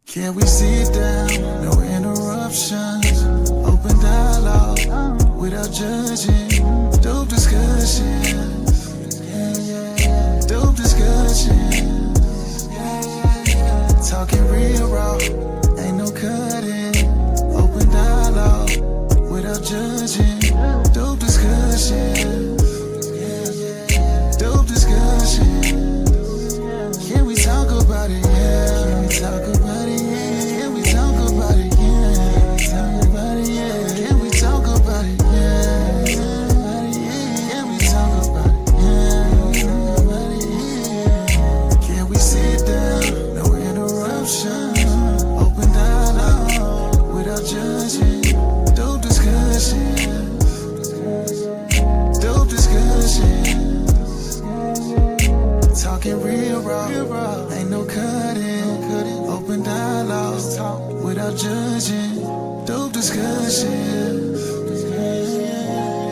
Can we sit down? No interruptions. Open dialogue without judging. Dope discussions. Dope discussions. Talking real raw. Ain't no cutting. Open dialogue without judging. Dope discussions. Dope discussions. Can we talk about it? Yeah. Can we talk about it? Yeah. Can we talk about it? Yeah. Can we talk about it? Yeah. Can we talk about it? Yeah. Can we talk about it? Yeah. Can we sit down? No interruption. Open dialogue without judging. Dope discussions. Dope discussions. Talking real raw, ain't no cutting. Open dialogue without judging. Dope discussions.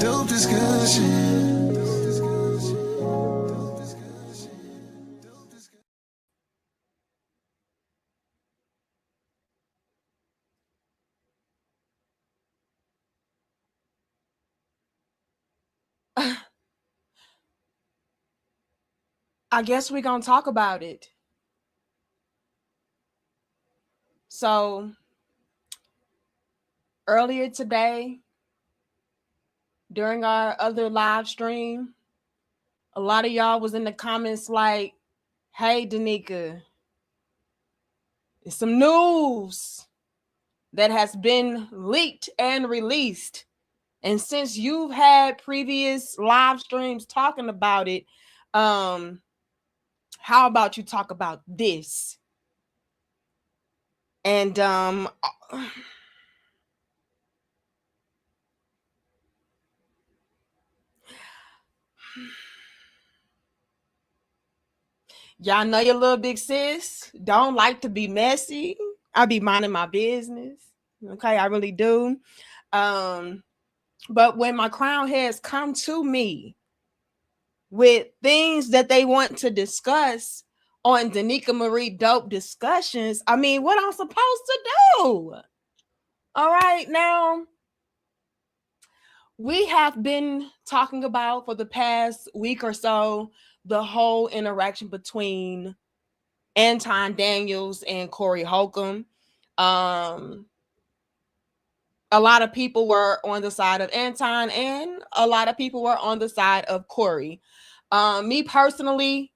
Dope discussions. I guess we're going to talk about it. So, earlier today, during our other live stream, a lot of y'all was in the comments like, hey, Danica, it's some news that has been leaked and released. And since you've had previous live streams talking about it, how about you talk about this? And y'all know your little big sis don't like to be messy. I be minding my business. Okay, I really do. But when my crown heads come to me with things that they want to discuss on Danica Marie Dope Discussions, I mean, what I'm supposed to do? All right, now we have been talking about for the past week or so the whole interaction between Anton Daniels and Corey Holcomb. A lot of people were on the side of Anton and a lot of people were on the side of Corey. Me personally,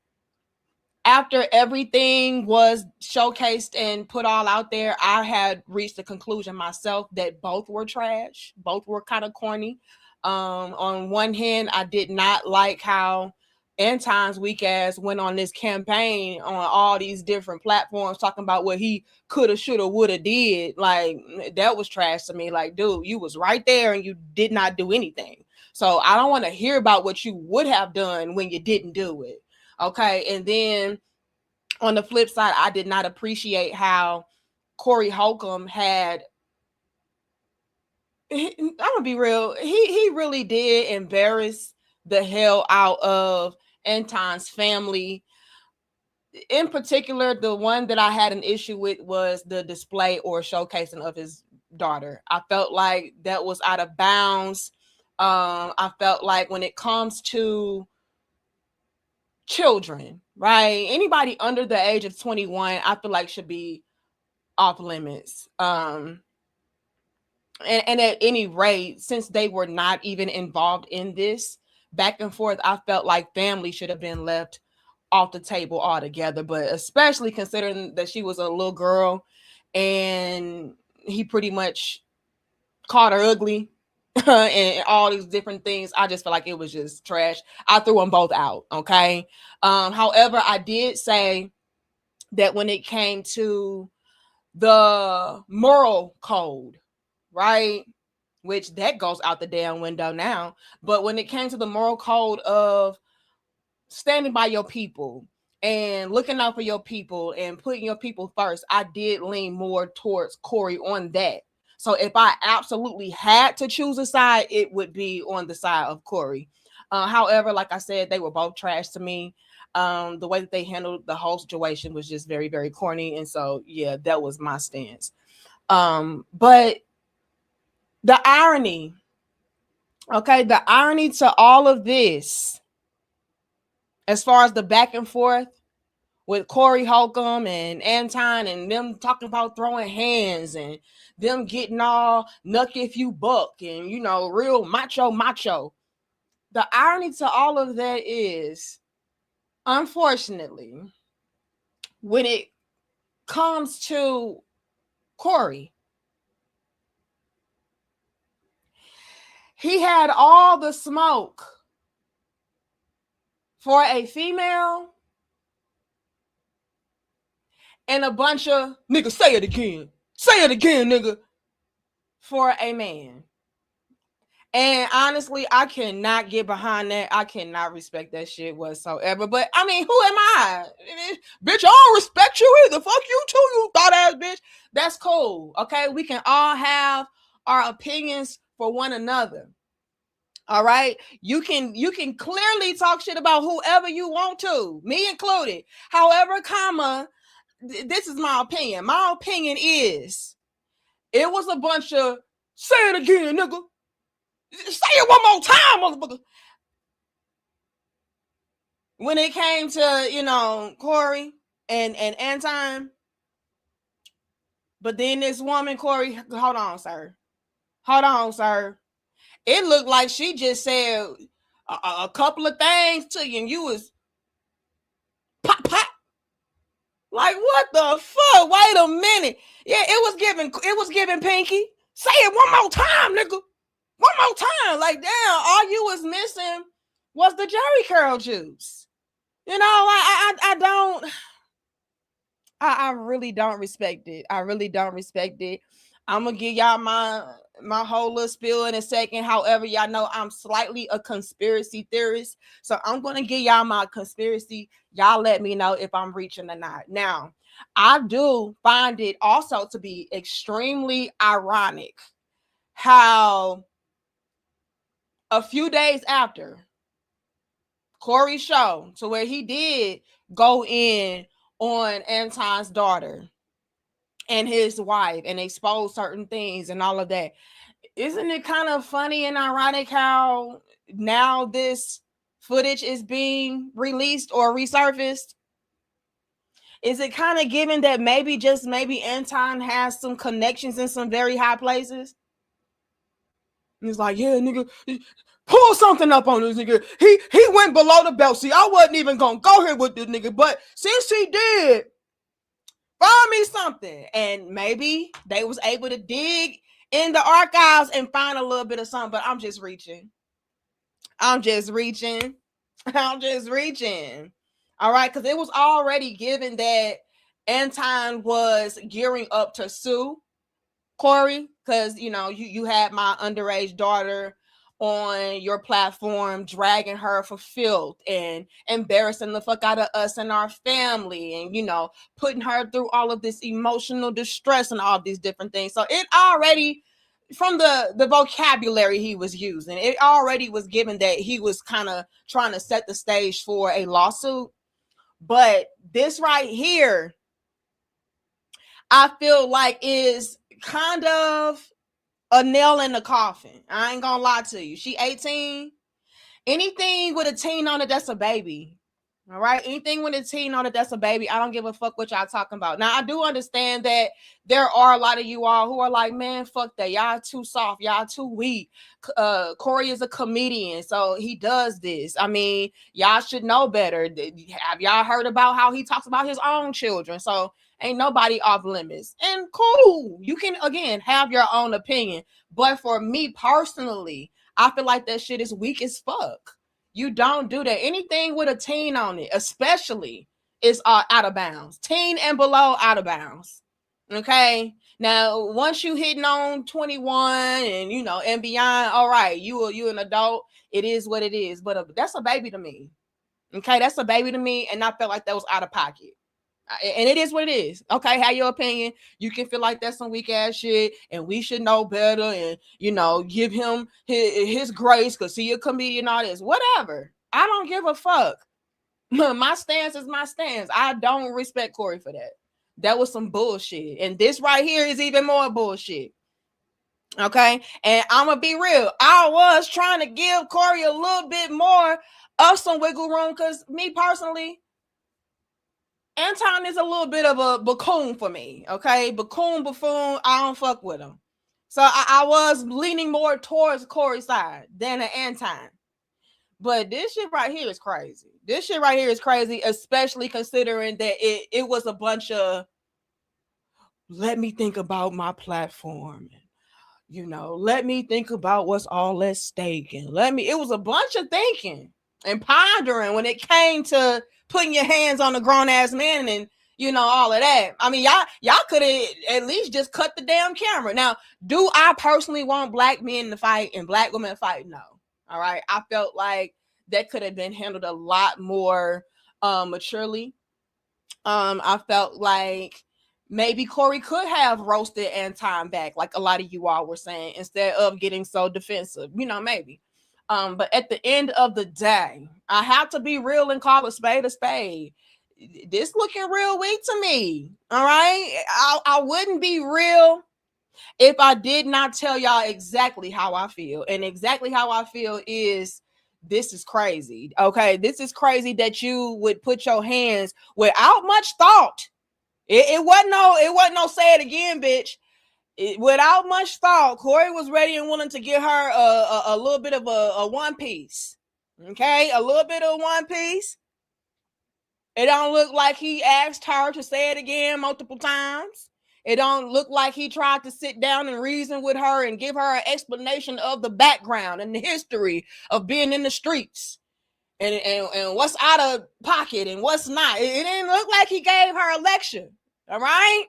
after everything was showcased and put all out there, I had reached the conclusion myself that both were trash. Both were kind of corny. On one hand, I did not like how Anton's weak ass went on this campaign on all these different platforms talking about what he coulda, shoulda, woulda did. Like, that was trash to me. Like, dude, you was right there and you did not do anything. So I don't want to hear about what you would have done when you didn't do it. Okay. And then on the flip side, I did not appreciate how Corey Holcomb had, I'm gonna be real, he really did embarrass the hell out of Anton's family. In particular, the one that I had an issue with was the display or showcasing of his daughter. I felt like that was out of bounds. I felt like when it comes to children, right? Anybody under the age of 21, I feel like should be off limits. And at any rate, since they were not even involved in this back and forth, I felt like family should have been left off the table altogether. But especially considering that she was a little girl and he pretty much called her ugly and all these different things, I just feel like it was just trash. I threw them both out. Okay. However, I did say that when it came to the moral code, right, which that goes out the damn window now, but when it came to the moral code of standing by your people and looking out for your people and putting your people first, I did lean more towards Corey on that. So if I absolutely had to choose a side, it would be on the side of Corey. However, like I said, they were both trash to me. The way that they handled the whole situation was just very, very corny. And so, yeah, that was my stance. But the irony, okay, the irony to all of this, as far as the back and forth with Corey Holcomb and Anton and them talking about throwing hands and them getting all nuck if you buck and, you know, real macho. The irony to all of that is, unfortunately, when it comes to Corey, he had all the smoke for a female and a bunch of nigga, say it again, nigga, for a man. And honestly, I cannot get behind that. I cannot respect that shit whatsoever. But I mean, who am I? Bitch, I don't respect you either. Fuck you too, you thought ass bitch. That's cool. Okay, we can all have our opinions for one another. All right, you can clearly talk shit about whoever you want to, me included. However, this is my opinion. My opinion is it was a bunch of say it again, nigga. Say it one more time, motherfucker. When it came to, you know, Corey and Anton. But then this woman, Corey, hold on, sir. It looked like she just said a couple of things to you, and you was pop. Like, what the fuck? Wait a minute. Yeah, it was giving Pinky. Say it one more time, nigga. One more time. Like, damn, all you was missing was the Jerry curl juice. You know, I really don't respect it. I'm gonna give y'all my whole little spiel in a second. However, y'all know I'm slightly a conspiracy theorist, so I'm gonna give y'all my conspiracy. Y'all let me know if I'm reaching or not. Now, I do find it also to be extremely ironic how a few days after Corey's show, to where he did go in on Anton's daughter and his wife and expose certain things and all of that. Isn't it kind of funny and ironic how now this footage is being released or resurfaced? Is it kind of given that maybe Anton has some connections in some very high places? And it's like, yeah, nigga, pull something up on this nigga. He went below the belt. See, I wasn't even gonna go here with this nigga, but since he did, find me something. And maybe they was able to dig in the archives and find a little bit of something, but I'm just reaching. All right, because it was already given that Anton was gearing up to sue Corey, because, you know, you had my underage daughter on your platform dragging her for filth and embarrassing the fuck out of us and our family, and, you know, putting her through all of this emotional distress and all these different things. So it already, from the vocabulary he was using, it already was given that he was kind of trying to set the stage for a lawsuit. But this right here, I feel like is kind of a nail in the coffin. I ain't gonna lie to you. She 18. Anything with a teen on it, that's a baby. All right. Anything with a teen on it, that's a baby. I don't give a fuck what y'all talking about. Now, I do understand that there are a lot of you all who are like, man, fuck that. Y'all too soft. Y'all too weak. Corey is a comedian, so he does this. I mean, y'all should know better. Have y'all heard about how he talks about his own children? So ain't nobody off limits. And cool. You can, again, have your own opinion. But for me personally, I feel like that shit is weak as fuck. You don't do that. Anything with a teen on it, especially, is out of bounds. Teen and below, out of bounds. Okay? Now, once you hitting on 21 and, you know, and beyond, all right, you an adult. It is what it is. But that's a baby to me. Okay? That's a baby to me, and I felt like that was out of pocket. And it is what it is. Okay, have your opinion. You can feel like that's some weak ass shit, and we should know better, and, you know, give him his grace because he a comedian, all this. Whatever. I don't give a fuck. My stance is my stance. I don't respect Corey for that. That was some bullshit. And this right here is even more bullshit. Okay. And I'm going to be real. I was trying to give Corey a little bit more of some wiggle room because me personally, Anton is a little bit of a buffoon for me. Okay. Buffoon. I don't fuck with him. So I was leaning more towards Corey's side than an Anton. But this shit right here is crazy. This shit right here is crazy, especially considering that it was a bunch of, let me think about my platform. Let me think about what's all at stake. And it was a bunch of thinking and pondering when it came to putting your hands on a grown ass man and, all of that. I mean, y'all could have at least just cut the damn camera. Now, do I personally want black men to fight and black women to fight? No. All right. I felt like that could have been handled a lot more maturely. I felt like maybe Corey could have roasted Anton back, like a lot of you all were saying, instead of getting so defensive. Maybe. But at the end of the day, I have to be real and call a spade a spade. This looking real weak to me. All right. I wouldn't be real if I did not tell y'all exactly how I feel. And exactly how I feel is, this is crazy. Okay. This is crazy that you would put your hands without much thought. It wasn't no say it again, bitch. Without much thought, Corey was ready and willing to give her a little bit of a one piece. Okay. A little bit of one piece. It don't look like he asked her to say it again multiple times. It don't look like he tried to sit down and reason with her and give her an explanation of the background and the history of being in the streets and what's out of pocket and what's not. It didn't look like he gave her a lecture. All right?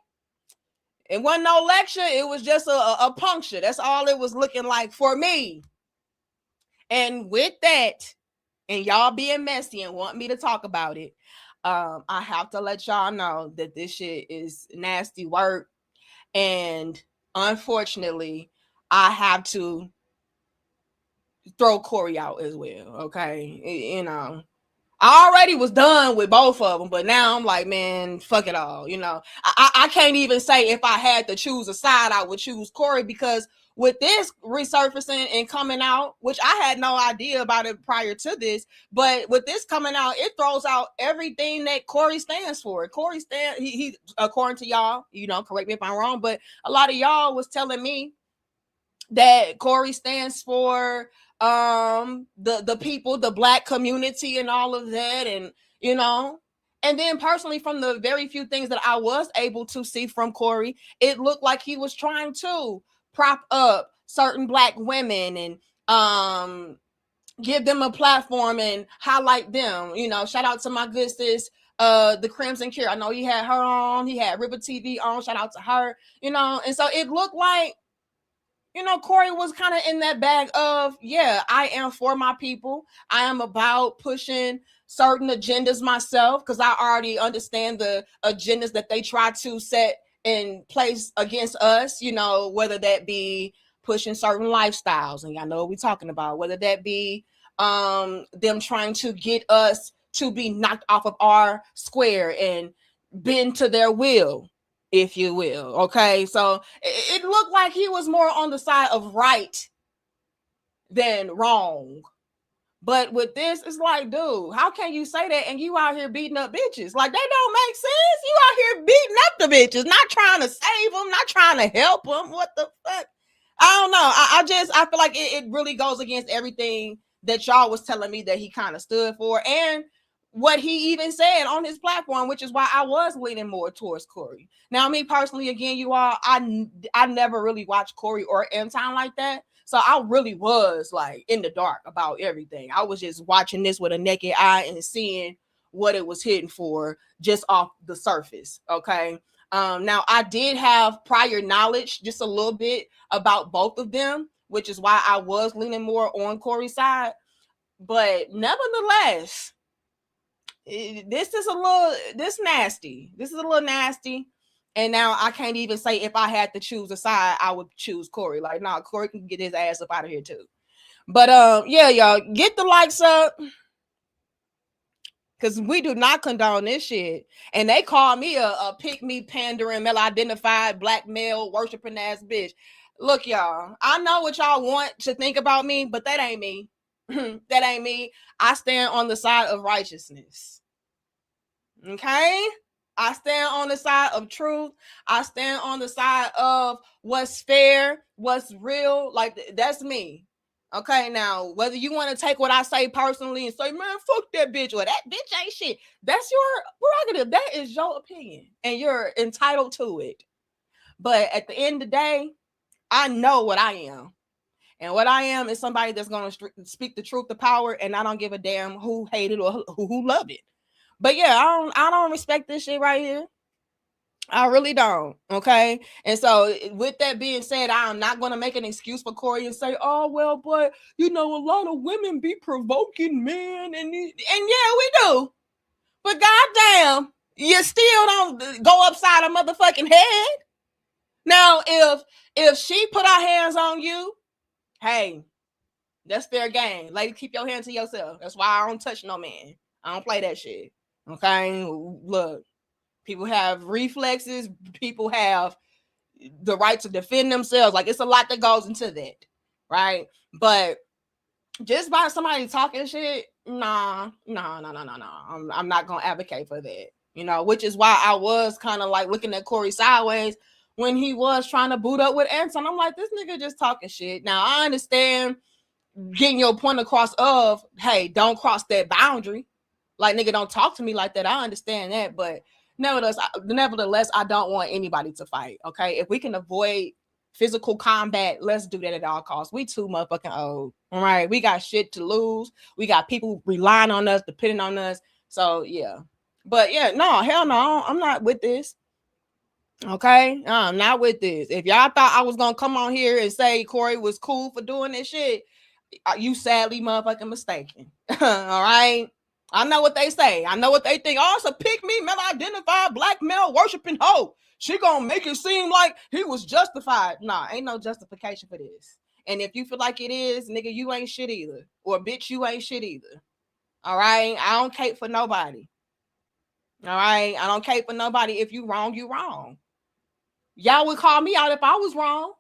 It wasn't no lecture. It was just a puncture. That's all it was looking like for me. And with that, and y'all being messy and want me to talk about it, I have to let y'all know that this shit is nasty work. And unfortunately, I have to throw Corey out as well. Okay. I already was done with both of them, but now I'm like, man, fuck it all. I can't even say if I had to choose a side, I would choose Corey, because with this resurfacing and coming out, which I had no idea about it prior to this, but with this coming out, it throws out everything that Corey stands for. Corey he according to y'all, correct me if I'm wrong, but a lot of y'all was telling me that Corey stands for the people, the black community and all of that. And and then personally, from the very few things that I was able to see from Corey, it looked like he was trying to prop up certain black women and give them a platform and highlight them. Shout out to my good sis, the Crimson Cure. I know he had her on, he had River TV on, shout out to her, and so it looked like Corey was kind of in that bag of, yeah, I am for my people. I am about pushing certain agendas myself because I already understand the agendas that they try to set in place against us, whether that be pushing certain lifestyles. And y'all know what we're talking about, whether that be them trying to get us to be knocked off of our square and bend to their will, if you will. Okay. So it looked like he was more on the side of right than wrong. But with this, it's like, dude, how can you say that and you out here beating up bitches? Like, that don't make sense. You out here beating up the bitches, not trying to save them, not trying to help them. What the fuck? I don't know. I feel like it really goes against everything that y'all was telling me that he kind of stood for, and what he even said on his platform, which is why I was leaning more towards Corey. Now, me personally, again, you all, I never really watched Corey or Anton like that. So I really was like in the dark about everything. I was just watching this with a naked eye and seeing what it was hitting for just off the surface. Okay. Now I did have prior knowledge, just a little bit about both of them, which is why I was leaning more on Corey's side. But nevertheless, this is nasty. This is a little nasty. And now I can't even say if I had to choose a side, I would choose Corey. Like, nah, Corey can get his ass up out of here too. But yeah, y'all, get the likes up. because we do not condone this shit. And they call me a pick me pandering, male identified black male worshiping ass bitch. Look, y'all, I know what y'all want to think about me, but that ain't me. That ain't me. I stand on the side of righteousness. Okay? I stand on the side of truth. I stand on the side of what's fair, what's real. Like, that's me. Okay, now, whether you want to take what I say personally and say, man, fuck that bitch, or that bitch ain't shit, that's your prerogative. That is your opinion, and you're entitled to it. But at the end of the day, I know what I am. And what I am is somebody that's going to speak the truth to power, and I don't give a damn who hate it or who love it. But yeah, I don't respect this shit right here. I really don't. Okay. And so, with that being said, I'm not going to make an excuse for Corey and say, oh, well, but you know, a lot of women be provoking men. And yeah, we do. But goddamn, you still don't go upside a motherfucking head. Now, if she put her hands on you, hey, that's fair game. Lady, keep your hand to yourself. That's why I don't touch no man. I don't play that shit. Okay. Look. People have reflexes. People have the right to defend themselves. Like, it's a lot that goes into that, right? But just by somebody talking shit, nah. I'm not gonna advocate for that, you know. Which is why I was kind of like looking at Corey sideways when he was trying to boot up with Anton. I'm like, this nigga just talking shit. Now I understand getting your point across of, hey, don't cross that boundary. Like, nigga, don't talk to me like that. I understand that, but nevertheless, I don't want anybody to fight. Okay, if we can avoid physical combat, let's do that at all costs. We too motherfucking old. All right, we got shit to lose. We got people relying on us, depending on us. So yeah, but yeah, no, hell no, I'm not with this. Okay, I'm not with this. If y'all thought I was gonna come on here and say Corey was cool for doing this shit, you sadly motherfucking mistaken. All right. I know what they say. I know what they think. Oh, it's a pick me, male identified black male worshiping hoe. She gonna make it seem like he was justified. Nah, ain't no justification for this. And if you feel like it is, nigga, you ain't shit either. Or bitch, you ain't shit either. All right. I don't cape for nobody. All right. I don't cape for nobody. If you wrong, you wrong. Y'all would call me out if I was wrong.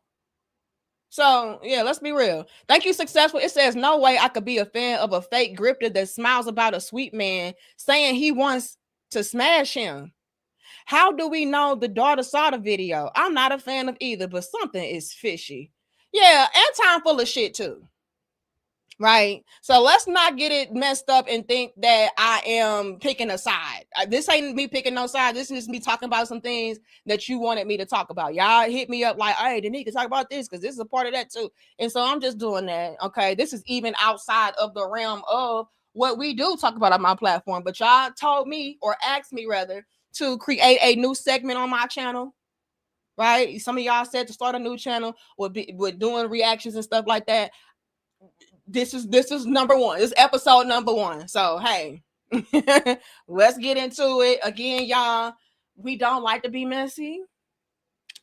So, yeah, let's be real. Thank you, Successful. It says, no way I could be a fan of a fake grifter that smiles about a sweet man saying he wants to smash him. How do we know the daughter saw the video? I'm not a fan of either, but something is fishy. Yeah, and time full of shit, too. Right? So let's not get it messed up and think that I am picking a side. This ain't me picking no side. This is me talking about some things that you wanted me to talk about. Y'all hit me up like, hey, Denise, can talk about this because this is a part of that too. And so I'm just doing that. Okay. This is even outside of the realm of what we do talk about on my platform. But y'all told me, or asked me rather, to create a new segment on my channel. Right? Some of y'all said to start a new channel with doing reactions and stuff like that. This is number one. This is episode number one. So hey, let's get into it. Again, y'all, we don't like to be messy,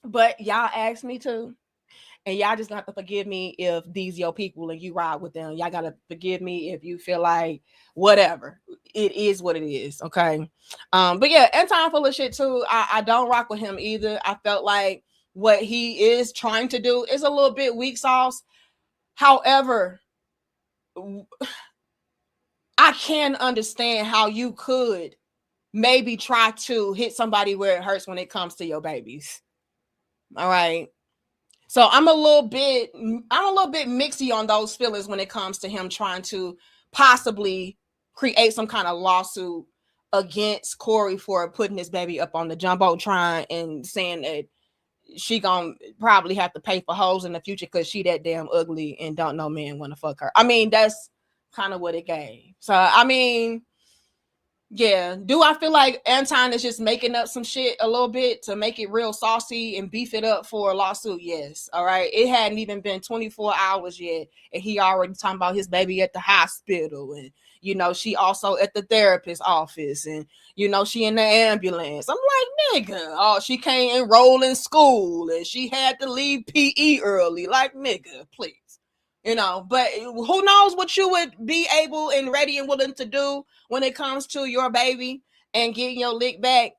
but y'all asked me to. And y'all just got to forgive me if these your people and you ride with them. Y'all gotta forgive me if you feel like whatever. It is what it is. Okay. But yeah, and time full of shit too. I don't rock with him either. I felt like what he is trying to do is a little bit weak sauce. However, I can understand how you could maybe try to hit somebody where it hurts when it comes to your babies. All right. So I'm a little bit mixy on those feelings when it comes to him trying to possibly create some kind of lawsuit against Corey for putting his baby up on the jumbotron and saying that she gonna probably have to pay for hoes in the future because she that damn ugly and don't know men want to fuck her. I mean, that's kind of what it gave. So I mean, yeah. Do I feel like Anton is just making up some shit a little bit to make it real saucy and beef it up for a lawsuit? Yes. All right. It hadn't even been 24 hours yet, and he already talking about his baby at the hospital, and you know, she also at the therapist's office, and you know, she in the ambulance. I'm like, nigga, oh, she can't enroll in school and she had to leave PE early. Like, nigga, please. But who knows what you would be able and ready and willing to do when it comes to your baby and getting your lick back.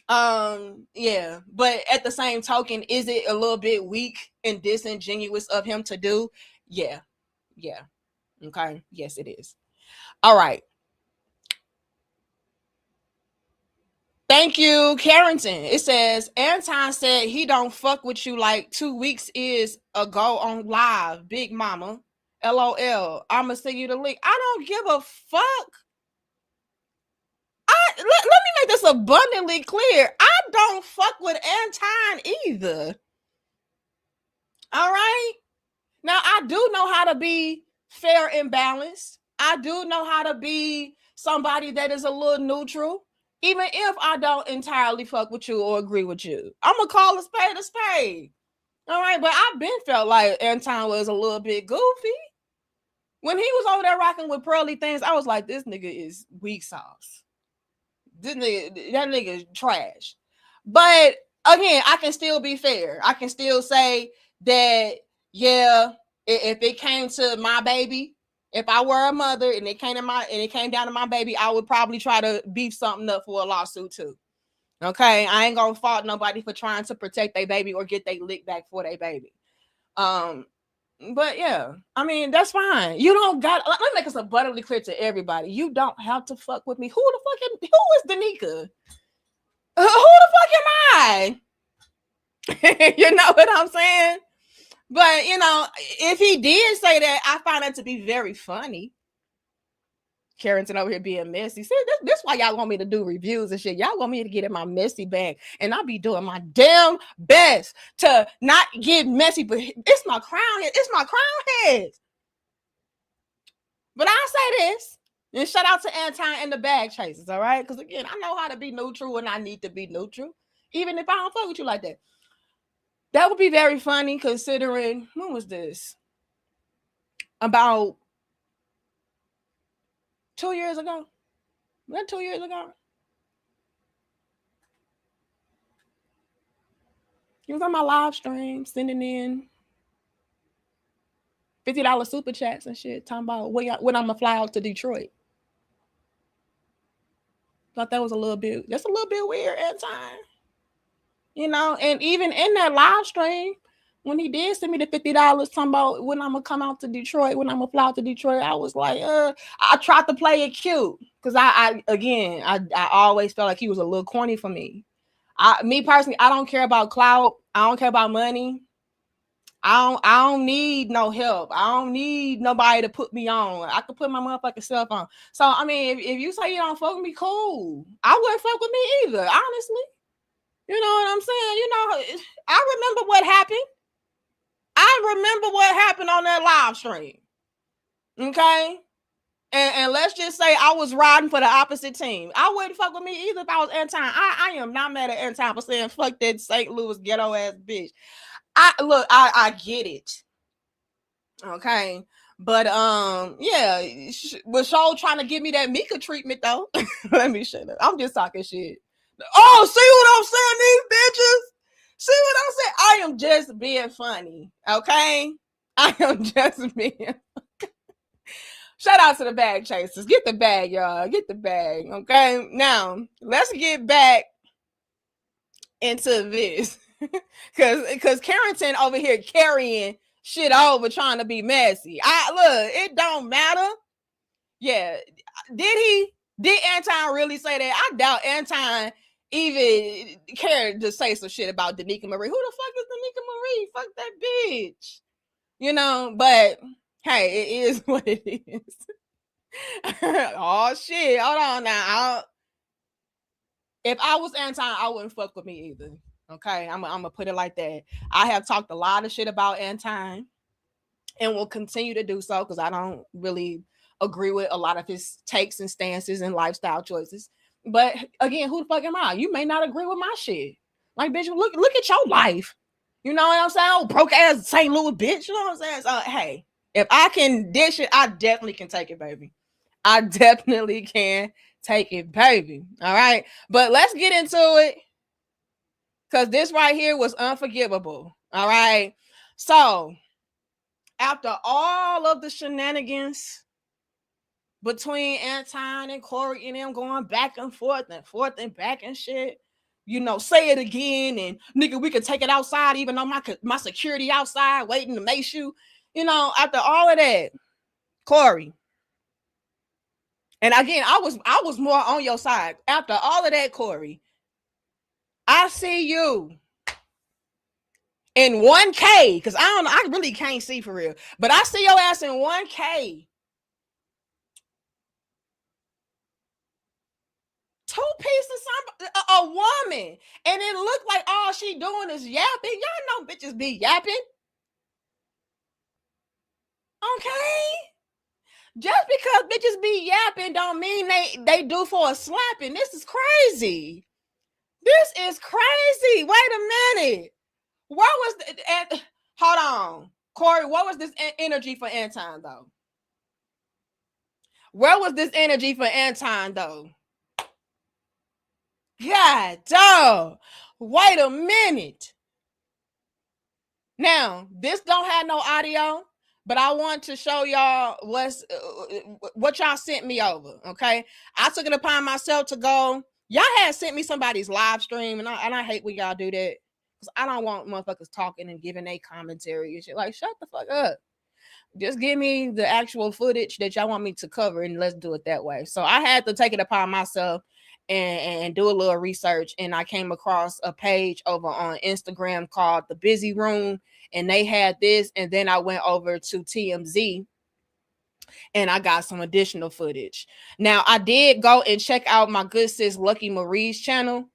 Yeah, but at the same token, is it a little bit weak and disingenuous of him to do? Yeah. Okay, yes, it is. All right. Thank you, Carrington. It says Anton said he don't fuck with you like 2 weeks is ago on live. Big mama. LOL. I'ma send you the link. I don't give a fuck. Let me make this abundantly clear. I don't fuck with Anton either. All right. Now I do know how to be fair and balanced. I do know how to be somebody that is a little neutral. Even if I don't entirely fuck with you or agree with you, I'm gonna call a spade a spade. All right, but I've been felt like Anton was a little bit goofy. When he was over there rocking with Pearly Things, I was like, this nigga is weak sauce. That nigga is trash. But again, I can still be fair. I can still say that, yeah, if it came to my baby, if I were a mother and it came down to my baby, I would probably try to beef something up for a lawsuit too. Okay, I ain't gonna fault nobody for trying to protect their baby or get their lick back for their baby. But yeah, I mean that's fine. You don't got. Let me make this abundantly clear to everybody. You don't have to fuck with me. Who is Danica? Who the fuck am I? You know what I'm saying? But, if he did say that, I find that to be very funny. Carrington over here being messy. See, this why y'all want me to do reviews and shit. Y'all want me to get in my messy bag. And I'll be doing my damn best to not get messy. But it's my crown head. It's my crown head. But I'll say this. And shout out to Anton and the bag chasers, all right? Because, again, I know how to be neutral when I need to be neutral. Even if I don't fuck with you like that. That would be very funny considering, when was this? About 2 years ago. Was that 2 years ago? He was on my live stream sending in $50 super chats and shit, talking about when I'm going to fly out to Detroit. Thought that was that's a little bit weird at times. And even in that live stream, when he did send me the $50 talking about when I'm gonna come out to Detroit, when I'm gonna fly out to Detroit, I was like, I tried to play it cute because I always felt like he was a little corny for me. Me personally, I don't care about clout. I don't care about money. I don't need no help. I don't need nobody to put me on. I can put my motherfucking self on. So I mean, if you say you don't fuck with me, cool. I wouldn't fuck with me either, honestly. You know what I'm saying? I remember what happened. I remember what happened on that live stream. Okay? And let's just say I was riding for the opposite team. I wouldn't fuck with me either if I was Anton. I am not mad at Anton for saying fuck that St. Louis ghetto ass bitch. I get it. Okay. But yeah, was Shoal trying to give me that Mika treatment though? Let me shut up. I'm just talking shit. Oh, see what I'm saying, these bitches? See what I'm saying? I am just being funny, okay? I am just being. Shout out to the bag chasers. Get the bag, y'all. Get the bag, okay? Now, let's get back into this. Because Carrington over here carrying shit over trying to be messy. Look, it don't matter. Yeah. Did Anton really say that? I doubt Anton even cared to say some shit about Danica Marie. Who the fuck is Danica Marie? Fuck that bitch. But hey, it is what it is. Oh shit. Hold on now. If I was Anton, I wouldn't fuck with me either. Okay, I'm gonna put it like that. I have talked a lot of shit about Anton and will continue to do so because I don't really agree with a lot of his takes and stances and lifestyle choices. But again, who the fuck am I? You may not agree with my shit. Like, bitch, look at your life. You know what I'm saying? Oh, broke ass St. Louis bitch. You know what I'm saying? So, hey, if I can dish it, I definitely can take it, baby. I definitely can take it, baby. All right. But let's get into it. Because this right here was unforgivable. All right. So after all of the shenanigans between Anton and Corey and them going back and forth and back and shit, say it again, and nigga, we could take it outside, even though my security outside waiting to make you, after all of that, Corey. And again, I was more on your side. After all of that, Corey, I see you in 1K, because I really can't see for real, but I see your ass in 1K. Two-piece a woman, and it looked like all she doing is yapping. Y'all know bitches be yapping. Okay? Just because bitches be yapping don't mean they do for a slapping. This is crazy. This is crazy. Wait a minute. What was hold on, Corey, what was this energy for Anton though? Where was this energy for Anton though? God dog. Wait a minute. Now, this don't have no audio, but I want to show y'all what y'all sent me over, okay? I took it upon myself to go. Y'all had sent me somebody's live stream, and I hate when y'all do that, because I don't want motherfuckers talking and giving their commentary and shit. Like, shut the fuck up. Just give me the actual footage that y'all want me to cover, and let's do it that way. So I had to take it upon myself and do a little research, and I came across a page over on Instagram called The Busy Room, and they had this, and then I went over to TMZ and I got some additional footage. Now, I did go and check out my good sis Lucky Marie's channel.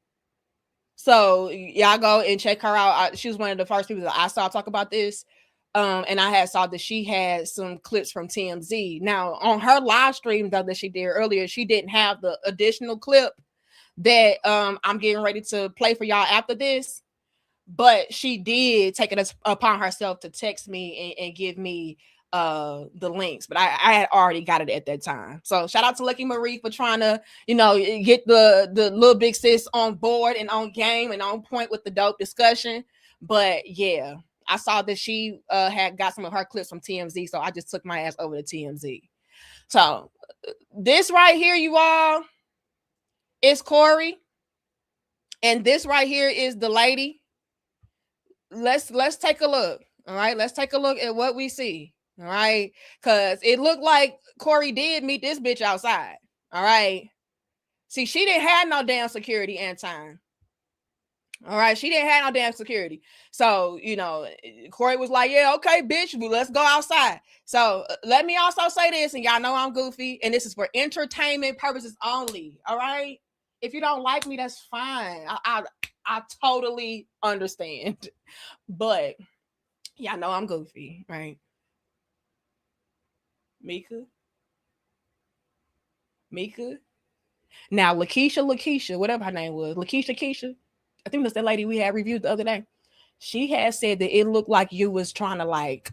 So y'all go and check her out. She was one of the first people that I saw talk about this. And I had saw that she had some clips from TMZ. Now, on her live stream though that she did earlier, she didn't have the additional clip that I'm getting ready to play for y'all after this. But she did take it upon herself to text me and give me the links, but I had already got it at that time. So shout out to Lucky Marie for trying to get the little big sis on board and on game and on point with the dope discussion. But yeah, I saw that she had got some of her clips from TMZ, so I just took my ass over to TMZ. So this right here, you all, is Corey, and this right here is the lady. Let's take a look. All right, let's take a look at what we see. All right, because it looked like Corey did meet this bitch outside. All right, see, she didn't have no damn security and time. All right, she didn't have no damn security. So Corey was like, yeah, okay, bitch, let's go outside. So let me also say this, and y'all know I'm goofy, and this is for entertainment purposes only. All right, if you don't like me, that's fine. I totally understand, but y'all know I'm goofy, right? Mika. Now, Lakeisha, whatever her name was, Keisha. I think that's that lady we had reviewed the other day. She had said that it looked like you was trying to like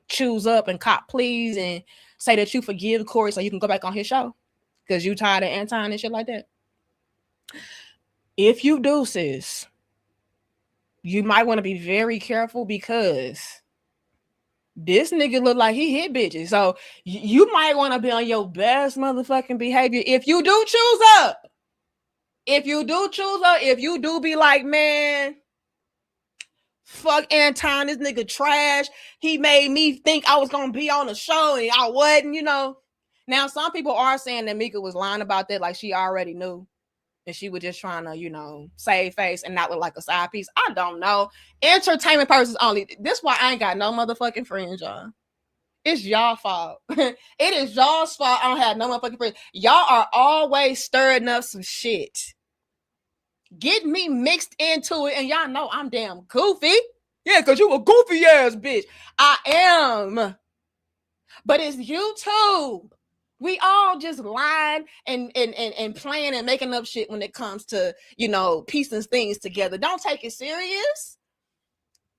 choose up and cop please and say that you forgive Corey so you can go back on his show because you tired of Anton and shit like that. If you do, sis, you might want to be very careful because this nigga look like he hit bitches. So you might want to be on your best motherfucking behavior if you do choose up. If you do be like, man, fuck Anton, this nigga trash. He made me think I was going to be on the show and I wasn't, Now, some people are saying that Mika was lying about that, like she already knew. And she was just trying to, save face and not look like a side piece. I don't know. Entertainment purposes only. This is why I ain't got no motherfucking friends, y'all. It's y'all fault. It is y'all's fault I don't have no motherfucking friends. Y'all are always stirring up some shit. Getting me mixed into it. And y'all know I'm damn goofy. Yeah, because you a goofy ass bitch. I am. But it's YouTube. We all just lying and playing and making up shit when it comes to, piecing things together. Don't take it serious.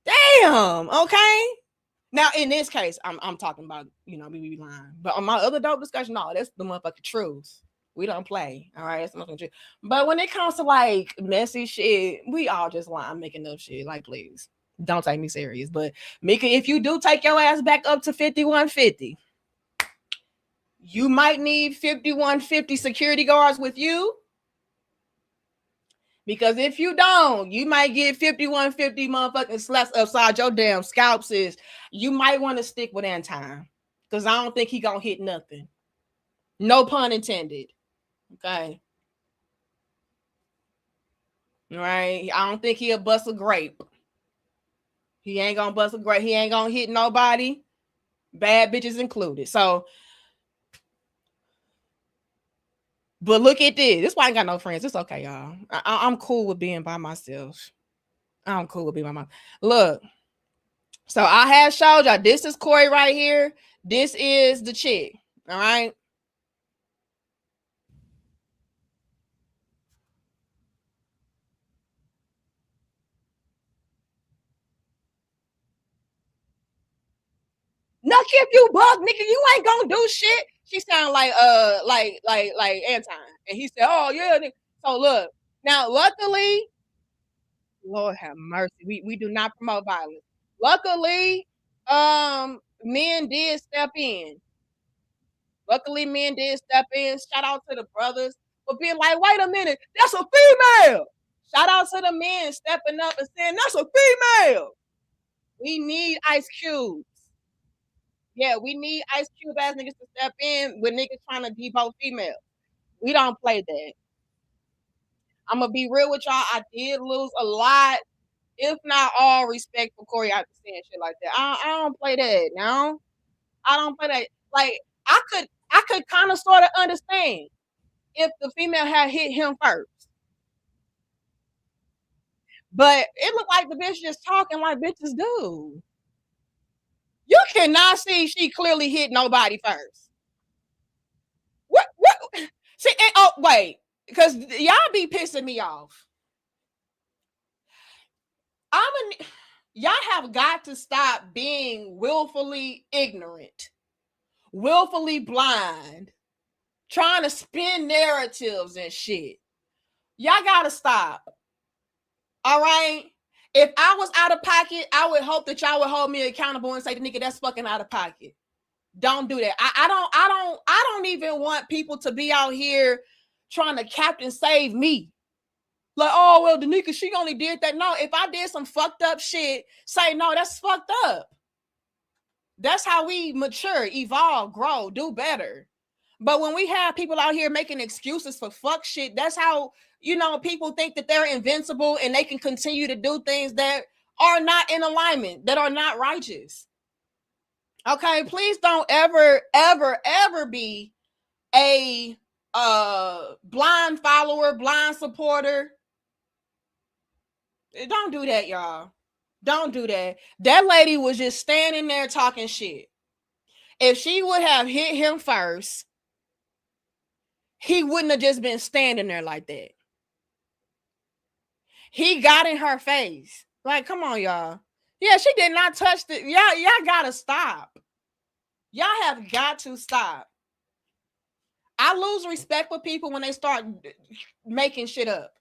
Damn. Okay. Now, in this case, I'm talking about, we be lying. But on my other dope discussion, no, that's the motherfucking truth. We don't play. All right. That's the motherfucking truth. But when it comes to like messy shit, we all just lying, making up shit. Like, please. Don't take me serious. But Mika, if you do take your ass back up to 5150, you might need 5150 security guards with you. Because if you don't, you might get 5150 motherfucking slaps upside your damn scalps. You might want to stick with Anton. Because I don't think he gonna hit nothing. No pun intended. Okay. All right. I don't think he'll bust a grape. He ain't gonna bust a grape. He ain't gonna hit nobody. Bad bitches included. So, but look at this. This is why I ain't got no friends. It's okay, y'all. I'm cool with being by myself. I'm cool with being by myself. Look. So I have showed y'all. This is Corey right here. This is the chick. All right. Nuck if you buck, nigga, you ain't gonna do shit. She sound like Anton. And he said, oh yeah. So look, now luckily, Lord have mercy. We do not promote violence. Luckily, men did step in. Luckily, men did step in. Shout out to the brothers for being like, wait a minute, that's a female. Shout out to the men stepping up and saying, that's a female. We need Ice Cubes. Yeah, we need Ice Cube ass niggas to step in with niggas trying to be both females. We don't play that. I'm gonna be real with y'all. I did lose a lot, if not all, respect for Corey after saying shit like that. I don't play that. No, I don't play that. Like I could kind of sort of understand if the female had hit him first, but it looked like the bitch just talking like bitches do. You cannot see she clearly hit nobody first. What? See, and, oh wait, because y'all be pissing me off. Y'all have got to stop being willfully ignorant, willfully blind, trying to spin narratives and shit. Y'all gotta stop. All right. If I was out of pocket, I would hope that y'all would hold me accountable and say, the nigga, that's fucking out of pocket. Don't do that. I don't even want people to be out here trying to captain save me. Like, oh, well, Danica, she only did that. No, if I did some fucked up shit, say, no, that's fucked up. That's how we mature, evolve, grow, do better. But when we have people out here making excuses for fuck shit, that's how, people think that they're invincible and they can continue to do things that are not in alignment, that are not righteous. Okay, please don't ever, ever, ever be a blind follower, blind supporter. Don't do that, y'all. Don't do that. That lady was just standing there talking shit. If she would have hit him first, he wouldn't have just been standing there like that. He got in her face. Like, come on, y'all. Yeah, she did not touch the. Y'all gotta stop. Y'all have got to stop. I lose respect for people when they start making shit up.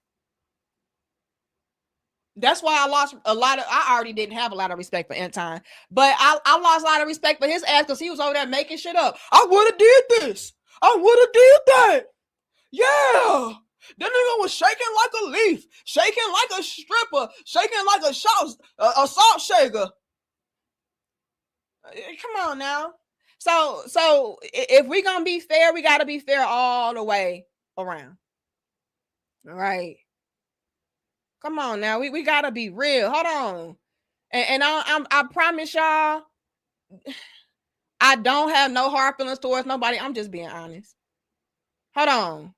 That's why I lost a lot of. I already didn't have a lot of respect for Anton, but I lost a lot of respect for his ass because he was over there making shit up. I would have did this. I would have did that. Yeah. That nigga was shaking like a leaf, shaking like a stripper, shaking like a salt shaker. Come on now. So if we're gonna be fair, we gotta be fair all the way around. All right. Come on now. We gotta be real. Hold on. And I promise y'all, I don't have no hard feelings towards nobody. I'm just being honest. Hold on.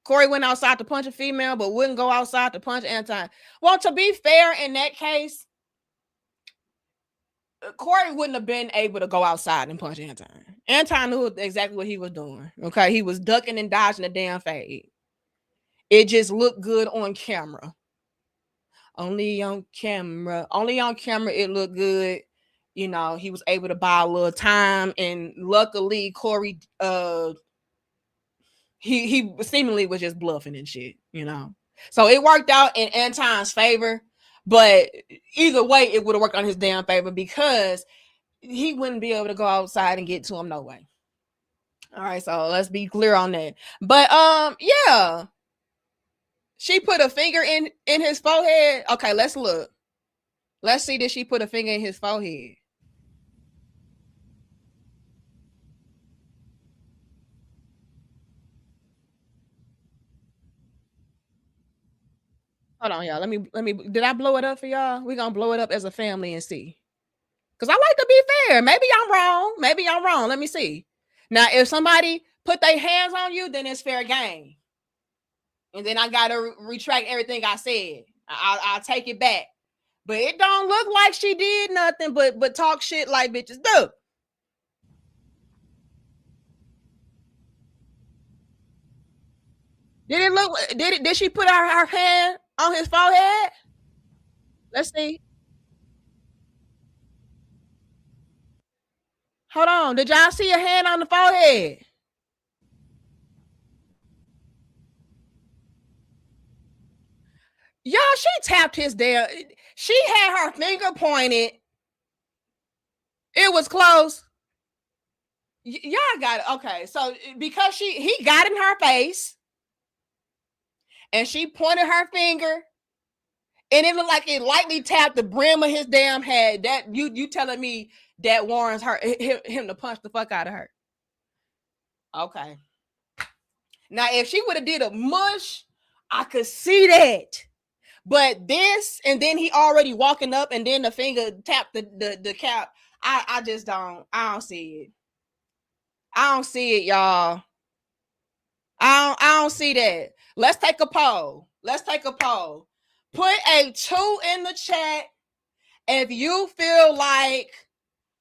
Corey went outside to punch a female, but wouldn't go outside to punch Anton. Well, to be fair, in that case, Corey wouldn't have been able to go outside and punch Anton. Anton knew exactly what he was doing. Okay, he was ducking and dodging the damn fade. It just looked good on camera. Only on camera, it looked good. He was able to buy a little time, and luckily Corey, he seemingly was just bluffing and shit. So it worked out in Anton's favor. But either way, it would have worked on his damn favor because he wouldn't be able to go outside and get to him no way. All right, so let's be clear on that. But yeah, she put a finger in his forehead. Okay, let's look. Let's see, did she put a finger in his forehead? Hold on, y'all. Let me. Did I blow it up for y'all? We gonna blow it up as a family and see. Cause I like to be fair. Maybe I'm wrong. Maybe I'm wrong. Let me see. Now, if somebody put their hands on you, then it's fair game. And then I gotta retract everything I said. I'll take it back. But it don't look like she did nothing but talk shit like bitches do. Did it look? Did she put her hand on his forehead? Let's see. Hold on. Did y'all see a hand on the forehead? Y'all, she tapped his damn. She had her finger pointed. It was close. Y'all got it. Okay, so because he got in her face, and she pointed her finger, and it looked like it lightly tapped the brim of his damn head. That you telling me that warrants him to punch the fuck out of her? Okay. Now, if she would have did a mush, I could see that. But this, and then he already walking up, and then the finger tapped the cap. I just don't. I don't see it. I don't see it, y'all. I don't see that. Let's take a poll. Let's take a poll. Put a 2 in the chat if you feel like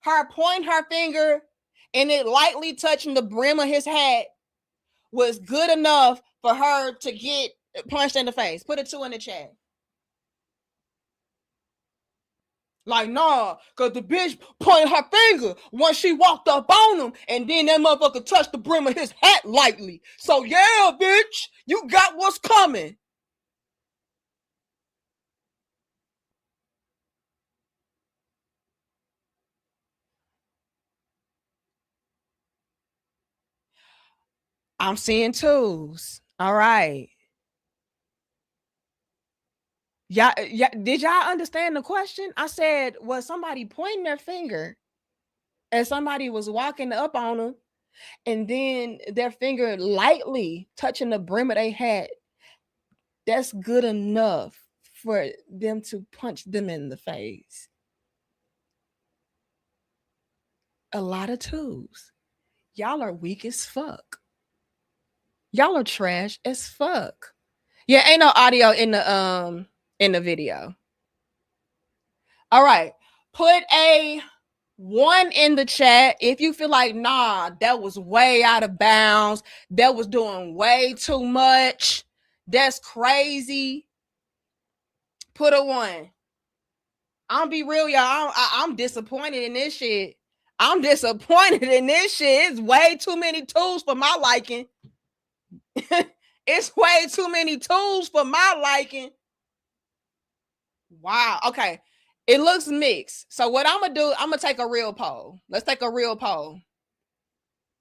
her pointing her finger and it lightly touching the brim of his hat was good enough for her to get punched in the face. Put a 2 in the chat. Like, nah, because the bitch pointed her finger once she walked up on him, and then that motherfucker touched the brim of his hat lightly. So, yeah, bitch, you got what's coming. I'm seeing 2s. All right. Yeah, did y'all understand the question? I said, was somebody pointing their finger and somebody was walking up on them, and then their finger lightly touching the brim of their hat? That's good enough for them to punch them in the face. A lot of 2s. Y'all are weak as fuck. Y'all are trash as fuck. Yeah, ain't no audio in the video. All right. Put a 1 in the chat if you feel like, nah, that was way out of bounds. That was doing way too much. That's crazy. Put a 1. I'm be real, y'all. I'm disappointed in this shit. I'm disappointed in this shit. It's way too many tools for my liking. It's way too many tools for my liking. Wow. Okay. It looks mixed. So what I'm gonna do, I'm gonna take a real poll. Let's take a real poll.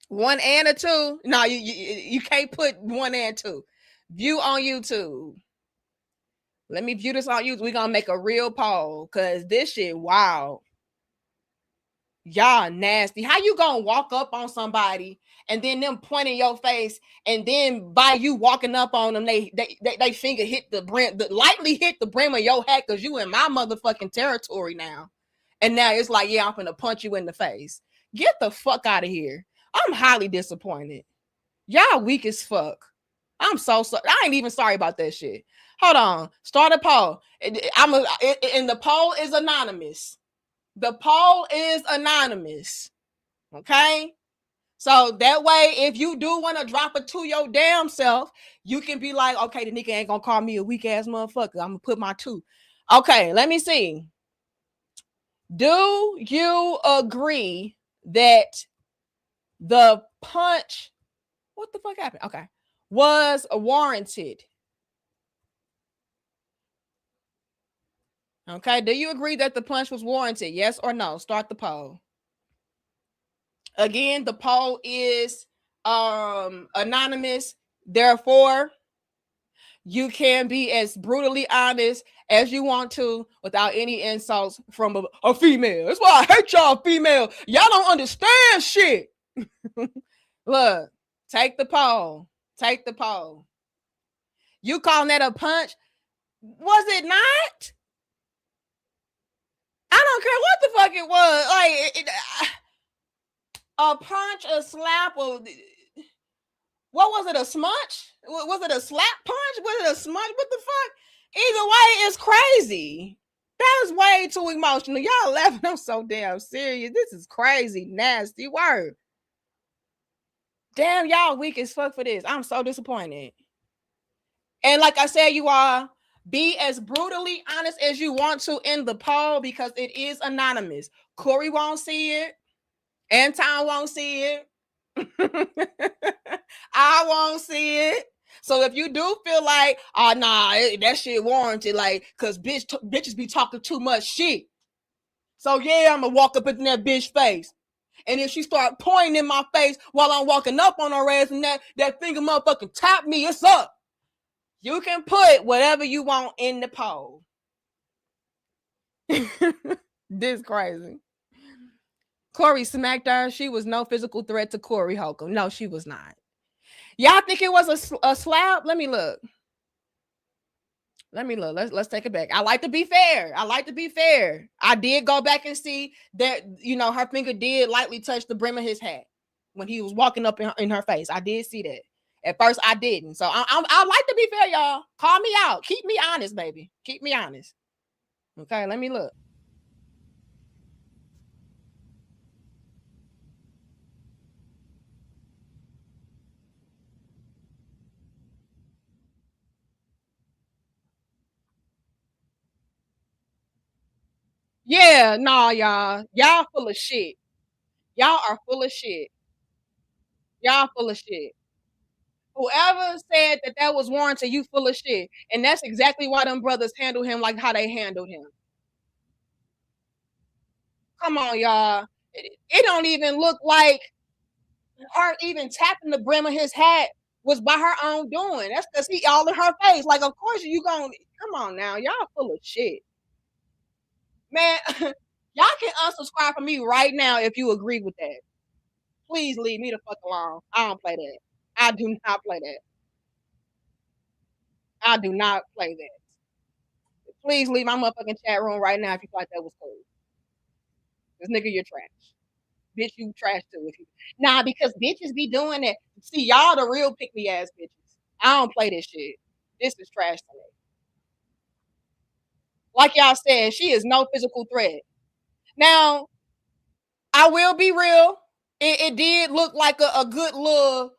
1 and a 2. No, you can't put 1 and 2. View on YouTube. Let me view this on YouTube. We're gonna make a real poll because this shit wild. Y'all nasty. How you gonna walk up on somebody and then them pointing your face, and then by you walking up on them, they finger hit the brim, lightly hit the brim of your hat because you in my motherfucking territory now. And now it's like, yeah, I'm gonna punch you in the face. Get the fuck out of here. I'm highly disappointed. Y'all weak as fuck. I'm so sorry. I ain't even sorry about that shit. Hold on. Start a poll. And the poll is anonymous. The poll is anonymous. Okay? So that way, if you do want to drop it to your damn self, you can be like, okay, the nigga ain't gonna call me a weak ass motherfucker. I'm gonna put my 2. Okay, let me see. Do you agree that the punch, what the fuck happened? Okay, was warranted? Okay, do you agree that the punch was warranted? Yes or no? Start the poll. Again, the poll is anonymous. Therefore, you can be as brutally honest as you want to without any insults from a female. That's why I hate y'all female. Y'all don't understand shit. Look, take the poll. Take the poll. You calling that a punch? Was it not? I don't care what the fuck it was. Like a punch, a slap, or what was it? A smudge? Was it a slap punch? Was it a smudge? What the fuck? Either way, it's crazy. That is way too emotional. Y'all laughing. I'm so damn serious. This is crazy, nasty word. Damn, y'all weak as fuck for this. I'm so disappointed. And like I said, you all be as brutally honest as you want to in the poll because it is anonymous. Corey won't see it. Anton won't see it. I won't see it. So if you do feel like, oh nah, that shit warranted, like, cause bitches be talking too much shit. So yeah, I'm gonna walk up in that bitch face. And if she start pointing in my face while I'm walking up on her ass and that finger motherfucking tap me, it's up. You can put whatever you want in the poll. This crazy. Corey smacked her. She was no physical threat to Corey Holcomb. No, she was not. Y'all think it was a slap? Let me look. Let's take it back. I like to be fair. I did go back and see that, her finger did lightly touch the brim of his hat when he was walking up in her face. I did see that. At first, I didn't. So I like to be fair, y'all. Call me out. Keep me honest, baby. Keep me honest. Okay, let me look. Yeah, nah, y'all. Y'all full of shit. Y'all are full of shit. Y'all full of shit. Whoever said that was warranted, you full of shit. And that's exactly why them brothers handle him like how they handled him. Come on, y'all. It don't even look like her even tapping the brim of his hat was by her own doing. That's because he all in her face. Like, of course you gonna come on now. Y'all full of shit. Man, y'all can unsubscribe from me right now if you agree with that. Please leave me the fuck alone. I don't play that. I do not play that. I do not play that. Please leave my motherfucking chat room right now if you thought that was cool. This nigga, you're trash. Bitch, you trash too. If you Nah, because bitches be doing that. See, y'all the real pick me ass bitches. I don't play this shit. This is trash to me. Like y'all said, she is no physical threat. Now, I will be real. It did look like a good little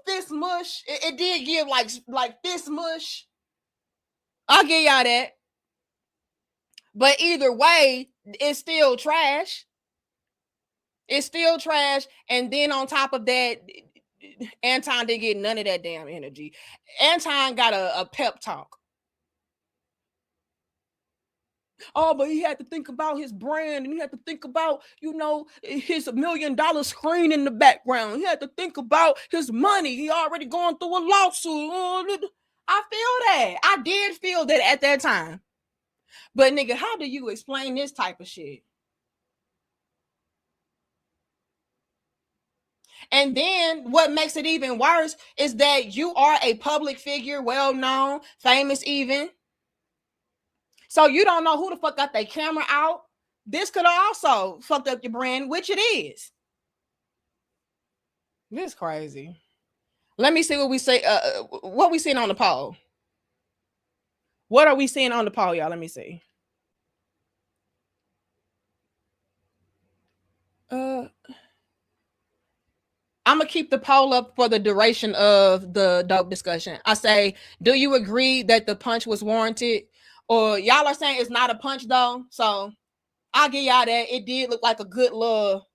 fist mush. It did give like fist mush. I'll give y'all that. But either way, it's still trash. It's still trash. And then on top of that, Anton didn't get none of that damn energy. Anton got a pep talk. Oh, but he had to think about his brand and he had to think about, his $1 million screen in the background. He had to think about his money. He already going through a lawsuit. I feel that. I did feel that at that time. But nigga, how do you explain this type of shit? And then what makes it even worse is that you are a public figure, well known, famous even. So you don't know who the fuck got their camera out. This could have also fucked up your brand, which it is. This crazy. Let me see what we say. What we seeing on the poll? What are we seeing on the poll, y'all? Let me see. I'm gonna keep the poll up for the duration of the dope discussion. I say, do you agree that the punch was warranted? Or y'all are saying it's not a punch though. So I'll give y'all that. It did look like a good little.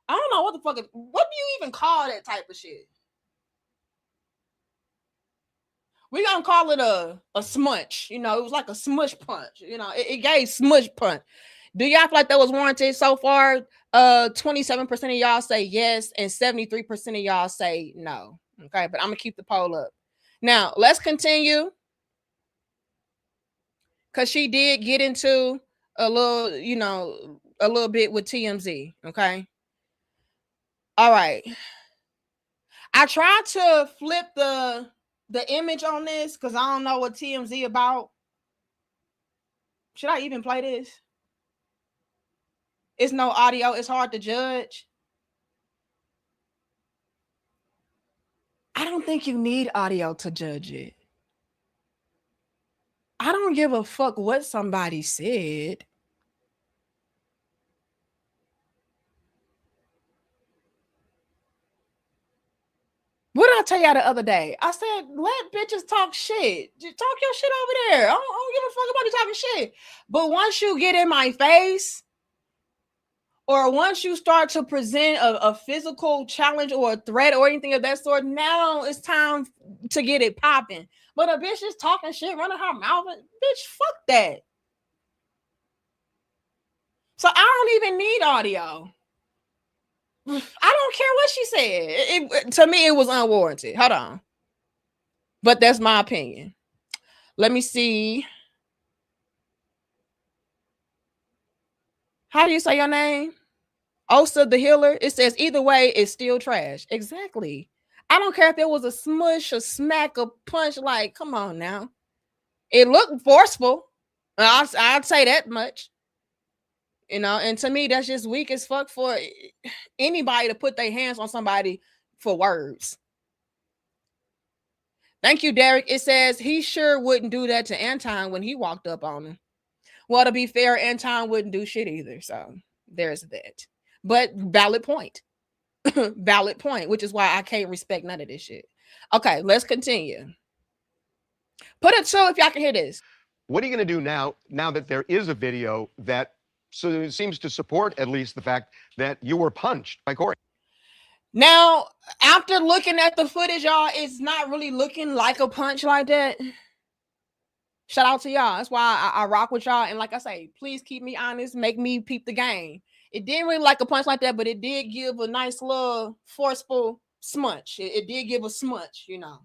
I don't know what the fuck. What do you even call that type of shit? We're gonna call it a smush. You know, it was like a smush punch. You know, it gave smush punch. Do y'all feel like that was warranted so far? 27% of y'all say yes, and 73% of y'all say no. Okay, but I'm gonna keep the poll up. Now let's continue. Cause she did get into a little, you know, a little bit with TMZ. Okay. All right. I tried to flip the image on this because I don't know what TMZ about. Should I even play this? It's no audio. It's hard to judge. I don't think you need audio to judge it. I don't give a fuck what somebody said. What did I tell y'all the other day? I said, let bitches talk shit. Just talk your shit over there. I don't give a fuck about you talking shit. But once you get in my face, or once you start to present a physical challenge or a threat or anything of that sort, now it's time to get it popping. But a bitch is talking shit, running her mouth. Bitch, fuck that. So I don't even need audio. I don't care what she said. To me, it was unwarranted. Hold on. But that's my opinion. Let me see. How do you say your name? Osa the Healer. It says either way, it's still trash. Exactly. I don't care if it was a smush, a smack, a punch. Like, come on now. It looked forceful. I'd say that much. You know, and to me, that's just weak as fuck for anybody to put their hands on somebody for words. Thank you, Derek. It says he sure wouldn't do that to Anton when he walked up on him. Well, to be fair, Anton wouldn't do shit either. So there's that. But valid point. Valid point, which is why I can't respect none of this shit. Okay, let's continue. Put it so if y'all can hear this. What are you going to do now that there is a video that seems to support at least the fact that you were punched by Corey? Now, after looking at the footage, y'all, it's not really looking like a punch like that. Shout out to y'all. That's why I rock with y'all. And like I say, please keep me honest. Make me peep the game. It didn't really like a punch like that, but it did give a nice little forceful smudge. It did give a smudge, you know.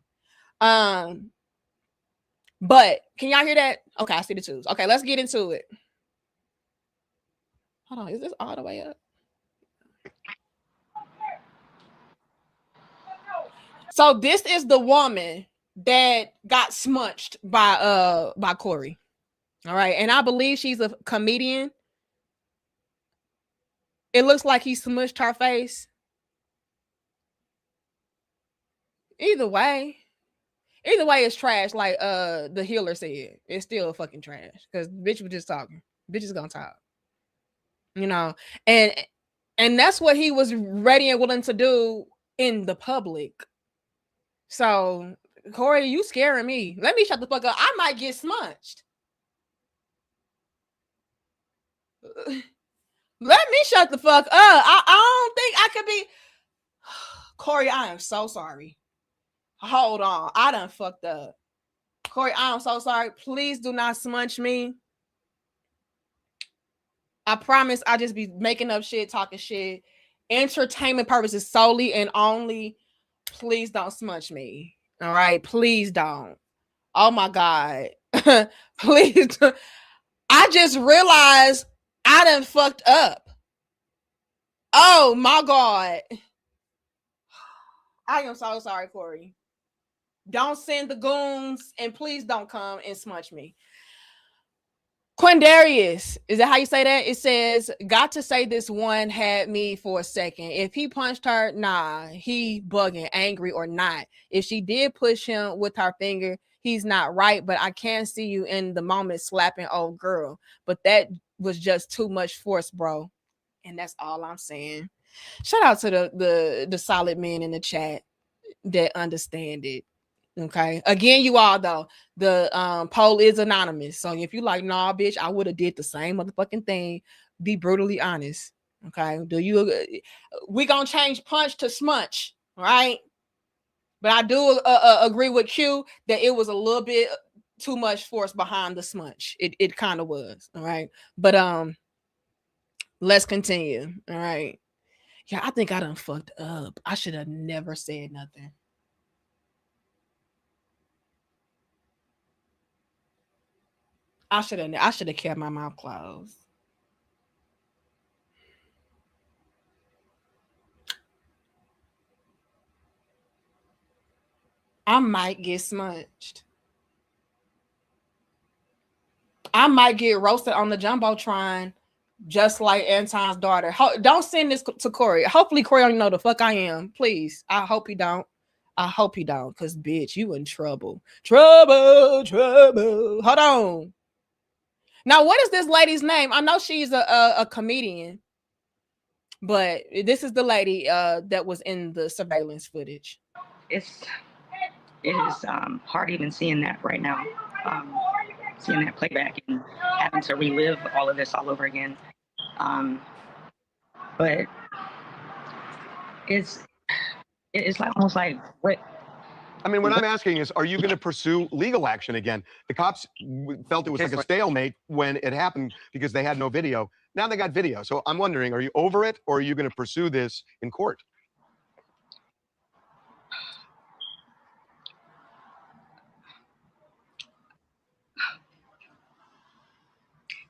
But can y'all hear that? Okay, I see the twos. Okay, let's get into it. Hold on, is this all the way up? So this is the woman that got smudged by Corey. All right, and I believe she's a comedian. It looks like he smushed her face. Either way, it's trash. Like the Healer said, it's still fucking trash because bitch was just talking. Bitch is gonna talk, you know, and that's what he was ready and willing to do in the public. So Corey, you scaring me. Let me shut the fuck up. I might get smudged. Let me shut the fuck up. I don't think I could be. Corey, I am so sorry. Hold on. I done fucked up. Corey, I am so sorry. Please do not smudge me. I promise I just be making up shit, talking shit. Entertainment purposes solely and only. Please don't smudge me. All right? Please don't. Oh my God. Please. I just realized I done fucked up. Oh my God. I am so sorry, Corey. Don't send the goons and please don't come and smudge me. Quindarius, is that how you say that? It says, got to say this one had me for a second. If he punched her, nah, he bugging, angry or not. If she did push him with her finger, he's not right, but I can see you in the moment slapping old girl. But that was just too much force, bro. And that's all I'm saying. Shout out to the solid men in the chat that understand it. Okay. Again, you all though, the poll is anonymous. So if you like, nah, bitch, I would have did the same motherfucking thing. Be brutally honest. Okay. We gonna change punch to smudge, right? But I do agree with Q that it was a little bit too much force behind the smudge. It kind of was. All right. But let's continue. All right. Yeah, I think I done fucked up. I should have never said nothing. I should have kept my mouth closed. I might get smudged. I might get roasted on the jumbotron, just like Anton's daughter. Don't send this to Corey. Hopefully, Corey don't know the fuck I am. Please, I hope he don't. I hope he don't, cause bitch, you in trouble. Trouble, trouble. Hold on. Now, what is this lady's name? I know she's a comedian, but this is the lady that was in the surveillance footage. It is hard even seeing that right now. Seeing that playback and having to relive all of this all over again. But it's like almost like what. I mean, what I'm asking is, are you going to pursue legal action again? The cops felt it was like a stalemate when it happened because they had no video. Now they got video. So I'm wondering, are you over it, or are you going to pursue this in court?